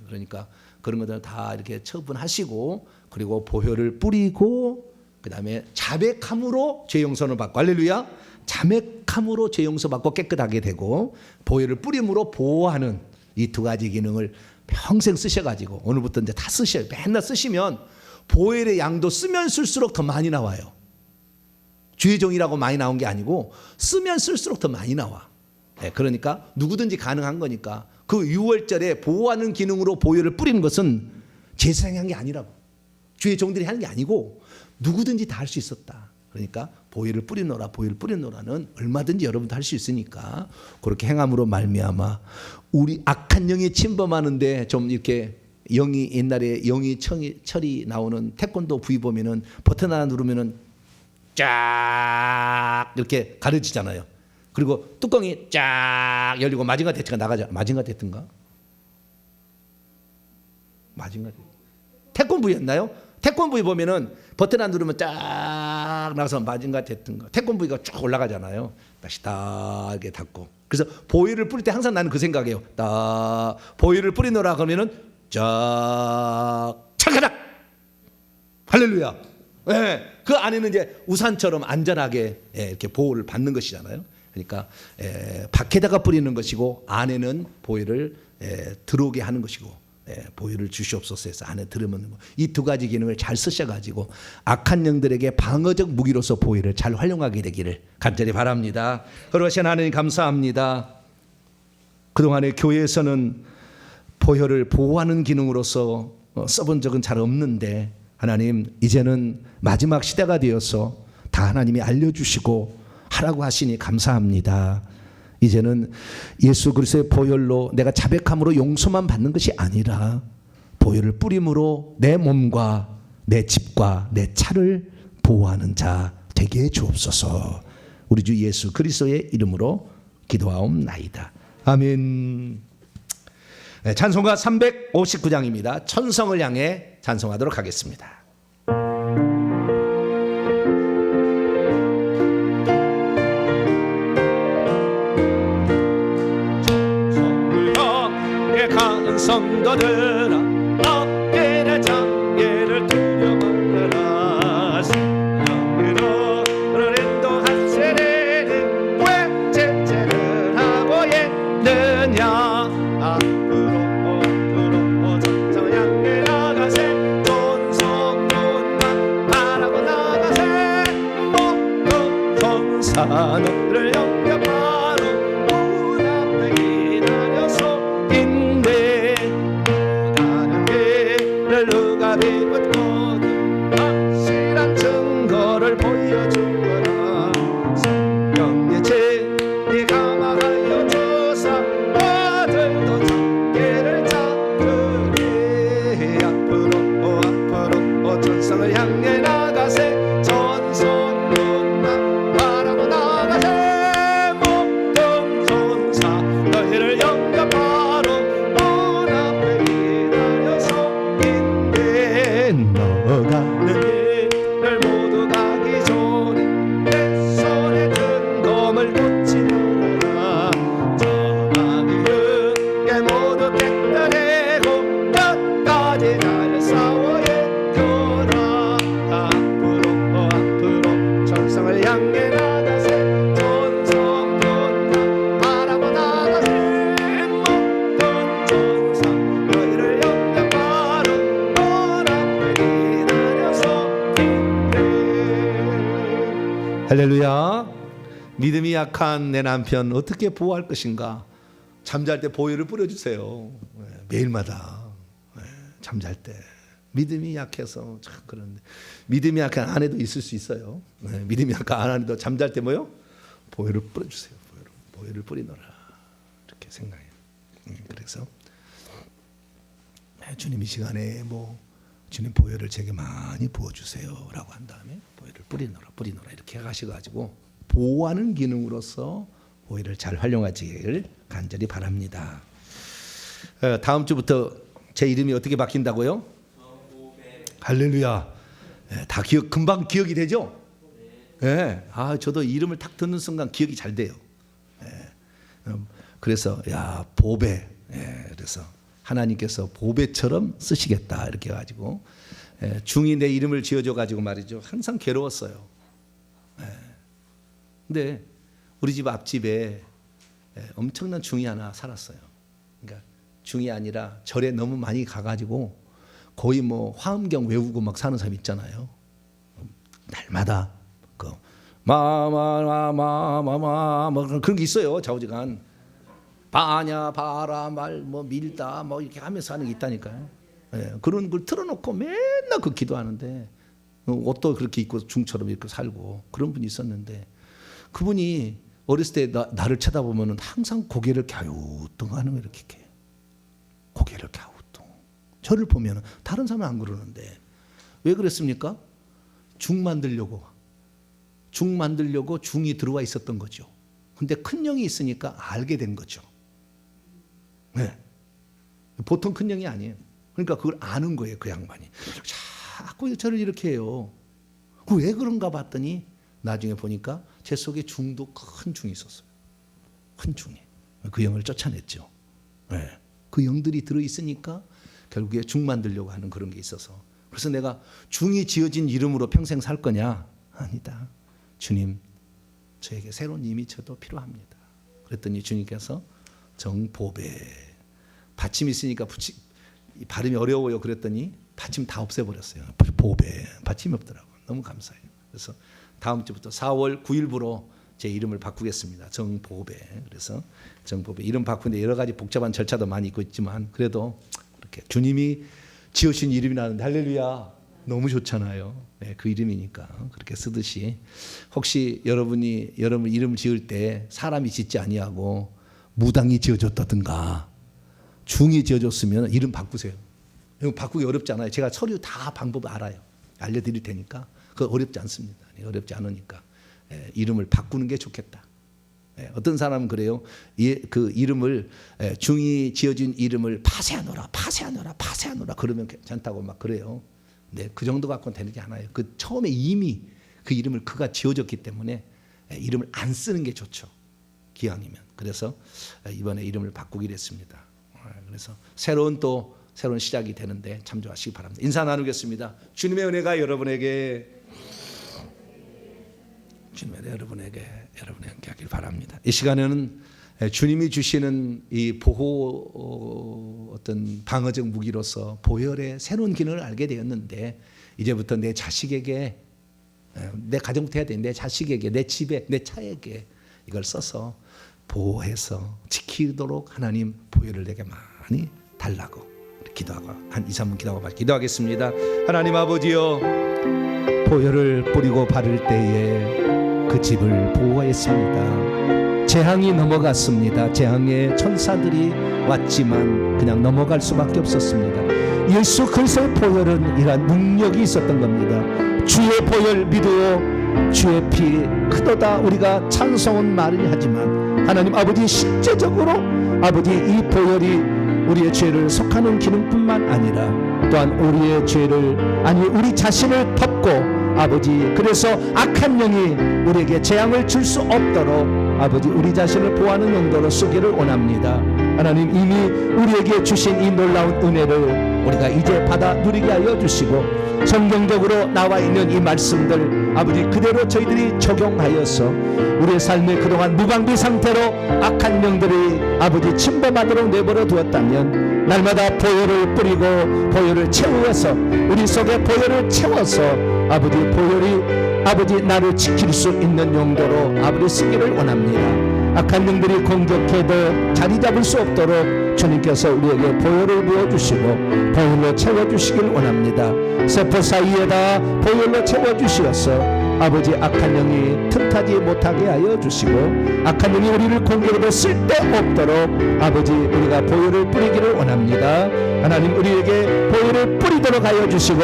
그러니까 그런 것들은 다 이렇게 처분하시고 그리고 보혈을 뿌리고 그다음에 자백함으로 죄 용서를 받고 할렐루야. 자백함으로 죄 용서 받고 깨끗하게 되고 보혈을 뿌림으로 보호하는 이 두 가지 기능을 평생 쓰셔가지고 오늘부터 이제 다 쓰셔요. 맨날 쓰시면 보혈의 양도 쓰면 쓸수록 더 많이 나와요. 주의 종이라고 많이 나온 게 아니고 쓰면 쓸수록 더 많이 나와. 그러니까 누구든지 가능한 거니까 그 유월절에 보호하는 기능으로 보혈을 뿌리는 것은 제사장이 한 게 아니라고. 주의 종들이 하는 게 아니고 누구든지 다 할 수 있었다. 그러니까 보혈을 뿌리노라는 얼마든지 여러분도 할 수 있으니까 그렇게 행함으로 말미암아 우리 악한 영이 침범하는데 좀 이렇게 영이 옛날에 영이 철이 나오는 태권도 부위 보면은 버튼 하나 누르면은 쫙 이렇게 가려지잖아요. 그리고 뚜껑이 쫙 열리고 마징가 대트가 나가죠. 마징가 대트인가? 태권부였나요? 태권부에 보면은 버튼 안 누르면 쫙 나가서 마징가 대트인가? 태권부가 쭉 올라가잖아요. 다시 딱 이렇게 닫고. 그래서 보혈을 뿌릴 때 항상 나는 그 생각이에요. 딱 보혈을 뿌리노라 그러면은 쫙 차가닥 할렐루야. 네, 그 안에는 이제 우산처럼 안전하게 이렇게 보호를 받는 것이잖아요. 그러니까 밖에다가 뿌리는 것이고 안에는 보혈을 들어오게 하는 것이고 보혈을 주시옵소서 해서 안에 들으면 이 두 가지 기능을 잘 쓰셔가지고 악한 영들에게 방어적 무기로서 보혈을 잘 활용하게 되기를 간절히 바랍니다. 그러신 하나님 감사합니다. 그동안에 교회에서는 보혈을 보호하는 기능으로서 써본 적은 잘 없는데 하나님 이제는 마지막 시대가 되어서 다 하나님이 알려주시고 하라고 하시니 감사합니다. 이제는 예수 그리스도의 보혈로 내가 자백함으로 용서만 받는 것이 아니라 보혈을 뿌림으로 내 몸과 내 집과 내 차를 보호하는 자 되게 해 주옵소서. 우리 주 예수 그리스도의 이름으로 기도하옵나이다. 아멘. 찬송가 359장입니다. 천성을 향해 찬송하도록 하겠습니다. 성도들아 어깨에 장애를 두려워하라. 성령으로 인도한 세례는 왜 제재를 하고 있느냐. 앞으로 천성을 향해 나가세. 존성문만 바라고 나가세. 모든 천사들을 영접하러 문 앞에 기다려서 누가 비웃거든 확실한 증거를 보여주거라. 성령의 진리 감화하여 주사 아들도 참깨를 잡으리. 앞으로 천성을 향해 나가세. 전선문만 바라고 나가세. 모든 천사 너희를 영접하러 문 앞에 기다려서 너가는 길을 모두 가기 전에 내 손에 든 검을 꽂히노라. 저마귀 흙에 모두 깨뜨리고 끝까지 날 싸워 이겨라. 앞으로 천성을 향해 나가세. 전성문만 바라고 나가세. 모든 천사 너희를 영접하러 할렐루야. 믿음이 약한 내 남편 어떻게 보호할 것인가. 잠잘 때 보혈을 뿌려주세요. 매일마다 잠잘 때 믿음이 약해서 참 그런데 믿음이 약한 아내도 있을 수 있어요. 믿음이 약한 아내도 잠잘 때 뭐요? 보혈을 뿌려주세요. 보혈을 뿌리노라 이렇게 생각해요. 그래서 주님 이 시간에 뭐 주님 보혈을 제게 많이 부어주세요라고 한 다음에 보혈을 뿌리노라 이렇게 가셔가지고 보호하는 기능으로서 보혈을 잘 활용하시길 간절히 바랍니다. 다음 주부터 제 이름이 어떻게 바뀐다고요? 할렐루야. 다 금방 기억이 되죠? 예. 저도 이름을 딱 듣는 순간 기억이 잘 돼요. 그래서 보배. 그래서 하나님께서 보배처럼 쓰시겠다 이렇게 해가지고 중이 내 이름을 지어줘 가지고 말이죠. 항상 괴로웠어요. 근데 우리 집 앞집에 엄청난 중이 하나 살았어요. 그러니까 중이 아니라 절에 너무 많이 가가지고 거의 뭐 화엄경 외우고 막 사는 사람 있잖아요. 날마다 그 마마마마마마 뭐 그런 게 있어요. 좌우지간 바냐 바라 말 뭐 밀다 뭐 이렇게 하면서 하는 게 있다니까요. 그런 걸 틀어놓고 맨날 그 기도하는데 옷도 그렇게 입고 중처럼 이렇게 살고 그런 분이 있었는데 그분이 어렸을 때 나를 쳐다보면은 항상 고개를 갸우뚱하는 거 이렇게 해요. 고개를 갸우뚱. 저를 보면은 다른 사람은 안 그러는데 왜 그랬습니까? 중 만들려고 중이 들어와 있었던 거죠. 근데 큰 영이 있으니까 알게 된 거죠. 네. 보통 큰 영이 아니에요. 그러니까 그걸 아는 거예요, 그 양반이. 자꾸 저를 이렇게 해요. 왜 그런가 봤더니 나중에 보니까 제 속에 중도 큰 중이 있었어요. 큰 중이. 그 영을 쫓아냈죠. 네. 그 영들이 들어있으니까 결국에 중 만들려고 하는 그런 게 있어서. 그래서 내가 중이 지어진 이름으로 평생 살 거냐? 아니다. 주님, 저에게 새로운 이름이 저도 필요합니다. 그랬더니 주님께서 정보배. 받침 있으니까 발음이 어려워요. 그랬더니 받침 다 없애버렸어요. 보배. 받침이 없더라고요. 너무 감사해요. 그래서 다음 주부터 4월 9일부로 제 이름을 바꾸겠습니다. 정보배. 그래서 정보배. 이름 바꾸는데 여러 가지 복잡한 절차도 많이 있고 있지만 그래도 이렇게 주님이 지으신 이름이라는데 할렐루야. 너무 좋잖아요. 네, 그 이름이니까 그렇게 쓰듯이 혹시 여러분 이름 지을 때 사람이 짓지 아니하고 무당이 지어줬다든가 중이 지어줬으면 이름 바꾸세요. 이거 바꾸기 어렵지 않아요. 제가 서류 다 방법 알아요. 알려드릴 테니까 그거 어렵지 않습니다. 어렵지 않으니까 이름을 바꾸는 게 좋겠다. 어떤 사람은 그래요. 그 이름을 중이 지어준 이름을 파쇄하노라 그러면 괜찮다고 막 그래요. 네, 그 정도 갖고는 되지 않아요. 그 처음에 이미 그 이름을 그가 지어줬기 때문에 이름을 안 쓰는 게 좋죠. 기왕이면. 그래서 이번에 이름을 바꾸기로 했습니다. 그래서 새로운 시작이 되는데 참조하시기 바랍니다. 인사 나누겠습니다. 주님의 은혜가 여러분에게 여러분에게 함께하길 바랍니다. 이 시간에는 주님이 주시는 이 보호 어떤 방어적 무기로서 보혈의 새로운 기능을 알게 되었는데 이제부터 내 자식에게 내 가정부터 해야 돼. 내 자식에게 내 집에 내 차에게 이걸 써서 보호해서 지키도록 하나님 보혈을 내게 많이 달라고 기도하고 한 2, 3분 기도하겠습니다. 하나님 아버지여 보혈을 뿌리고 바를 때에 그 집을 보호했습니다. 재앙이 넘어갔습니다. 재앙의 천사들이 왔지만 그냥 넘어갈 수밖에 없었습니다. 예수 그리스도의 보혈은 이러한 능력이 있었던 겁니다. 주의 보혈 믿어 주의 피 크도다 우리가 찬송은 말을 하지만 하나님 아버지 실제적으로 아버지 이 보혈이 우리의 죄를 속하는 기능뿐만 아니라 또한 우리의 죄를 우리 자신을 덮고 아버지 그래서 악한 영이 우리에게 재앙을 줄 수 없도록 아버지 우리 자신을 보호하는 용도로 쓰기를 원합니다. 하나님 이미 우리에게 주신 이 놀라운 은혜를 우리가 이제 받아 누리게 하여 주시고 성경적으로 나와 있는 이 말씀들 아버지 그대로 저희들이 적용하여서 우리의 삶에 그동안 무방비 상태로 악한 영들이 아버지 침범하도록 내버려 두었다면 날마다 보혈을 뿌리고 보혈을 채워서 우리 속에 보혈을 채워서 아버지 보혈이 아버지 나를 지킬 수 있는 용도로 아버지 쓰기를 원합니다. 악한 영들이 공격해도 자리 잡을 수 없도록 주님께서 우리에게 보혈을 부어주시고 보혈로 채워주시길 원합니다. 세포 사이에다 보혈로 채워주시어서 아버지 악한 영이 틈타지 못하게 하여 주시고 악한 영이 우리를 공격해도 쓸데없도록 아버지 우리가 보혈을 뿌리기를 원합니다. 하나님 우리에게 보혈을 뿌리도록 하여 주시고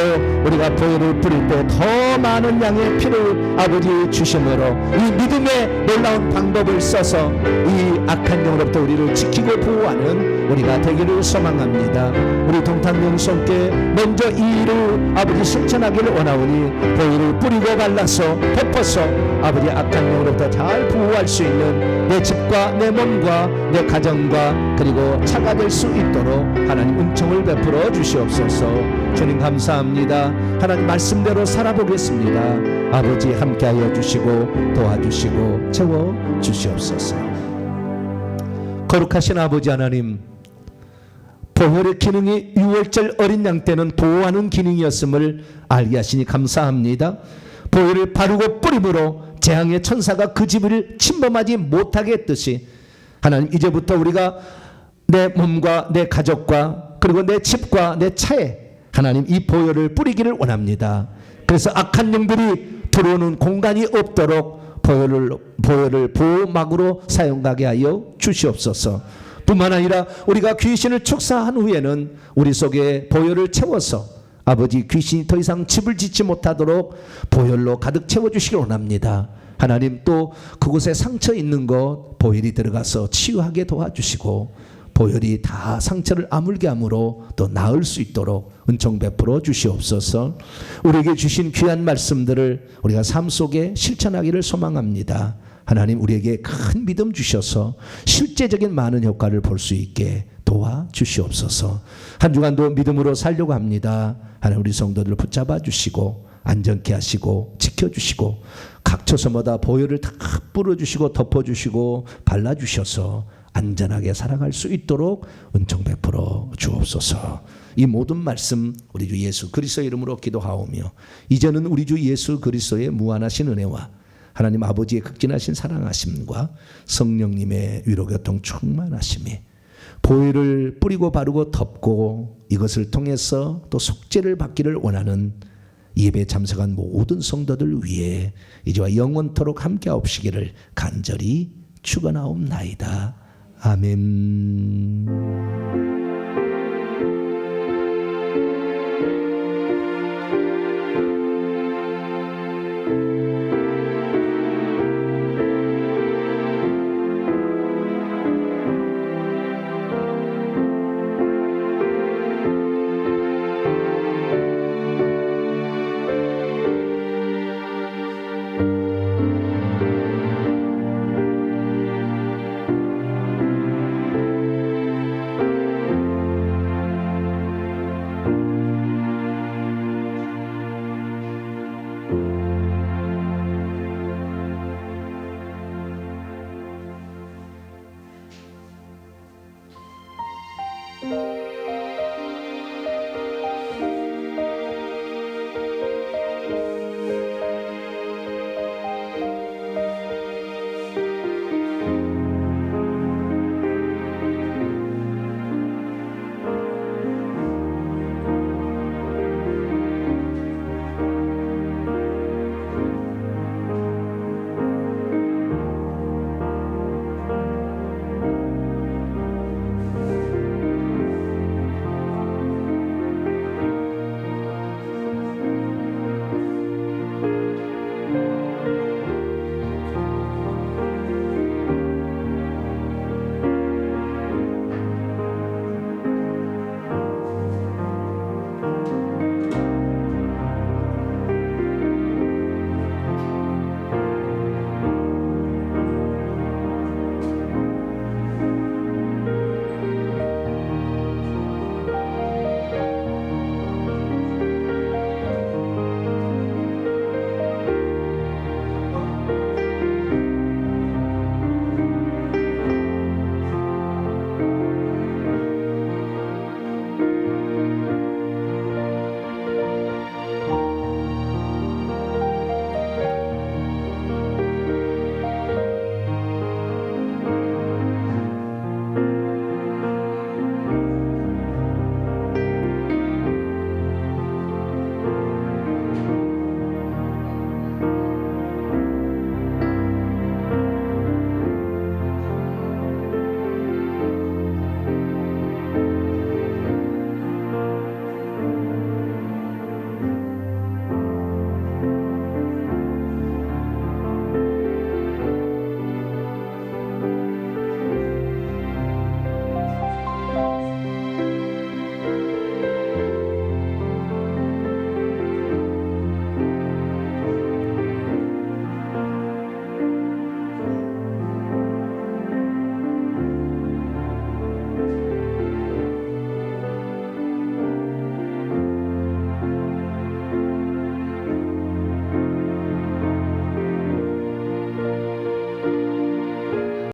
우리가 보혈을 뿌릴 때 더 많은 양의 피를 아버지 주심으로 이 믿음의 놀라운 방법을 써서 이 악한 영으로부터 우리를 지키고 보호하는 우리가 되기를 소망합니다. 우리 동탄명성께 먼저 이 일을 아버지 실천하기를 원하오니 보혈을 뿌리고 발라서 덮어서 아버지 악한 영으로부터 잘 보호할 수 있는 내 집과 내 몸과 내 가정과 그리고 차가 될 수 있도록 하나님 은총을 베풀어 주시옵소서. 주님 감사합니다. 하나님 말씀대로 살아보겠습니다. 아버지 함께하여 주시고 도와주시고 채워 주시옵소서. 거룩하신 아버지 하나님, 보혈의 기능이 유월절 어린 양 때는 보호하는 기능이었음을 알게 하시니 감사합니다. 보혈을 바르고 뿌림으로 재앙의 천사가 그 집을 침범하지 못하게 했듯이 하나님 이제부터 우리가 내 몸과 내 가족과 그리고 내 집과 내 차에 하나님 이 보혈을 뿌리기를 원합니다. 그래서 악한 영들이 들어오는 공간이 없도록 보혈을 보호막으로 사용하게 하여 주시옵소서. 뿐만 아니라 우리가 귀신을 축사한 후에는 우리 속에 보혈을 채워서 아버지 귀신이 더 이상 집을 짓지 못하도록 보혈로 가득 채워주시길 원합니다. 하나님 또 그곳에 상처 있는 것 보혈이 들어가서 치유하게 도와주시고 보혈이 다 상처를 아물게 함으로 또 나을 수 있도록 은총 베풀어 주시옵소서. 우리에게 주신 귀한 말씀들을 우리가 삶 속에 실천하기를 소망합니다. 하나님 우리에게 큰 믿음 주셔서 실제적인 많은 효과를 볼 수 있게 도와주시옵소서. 한 주간도 믿음으로 살려고 합니다. 하나님 우리 성도들을 붙잡아 주시고 안전케 하시고 지켜주시고 각 처소마다 보혈을 다 뿌려주시고 덮어주시고 발라주셔서 안전하게 살아갈 수 있도록 은총 베풀어 주옵소서. 이 모든 말씀 우리 주 예수 그리스도의 이름으로 기도하오며 이제는 우리 주 예수 그리스도의 무한하신 은혜와 하나님 아버지의 극진하신 사랑하심과 성령님의 위로교통 충만하심이 보혈을 뿌리고 바르고 덮고 이것을 통해서 또 속죄를 받기를 원하는 예배에 참석한 모든 성도들 위해 이제와 영원토록 함께하옵시기를 간절히 축원하옵나이다. 아멘.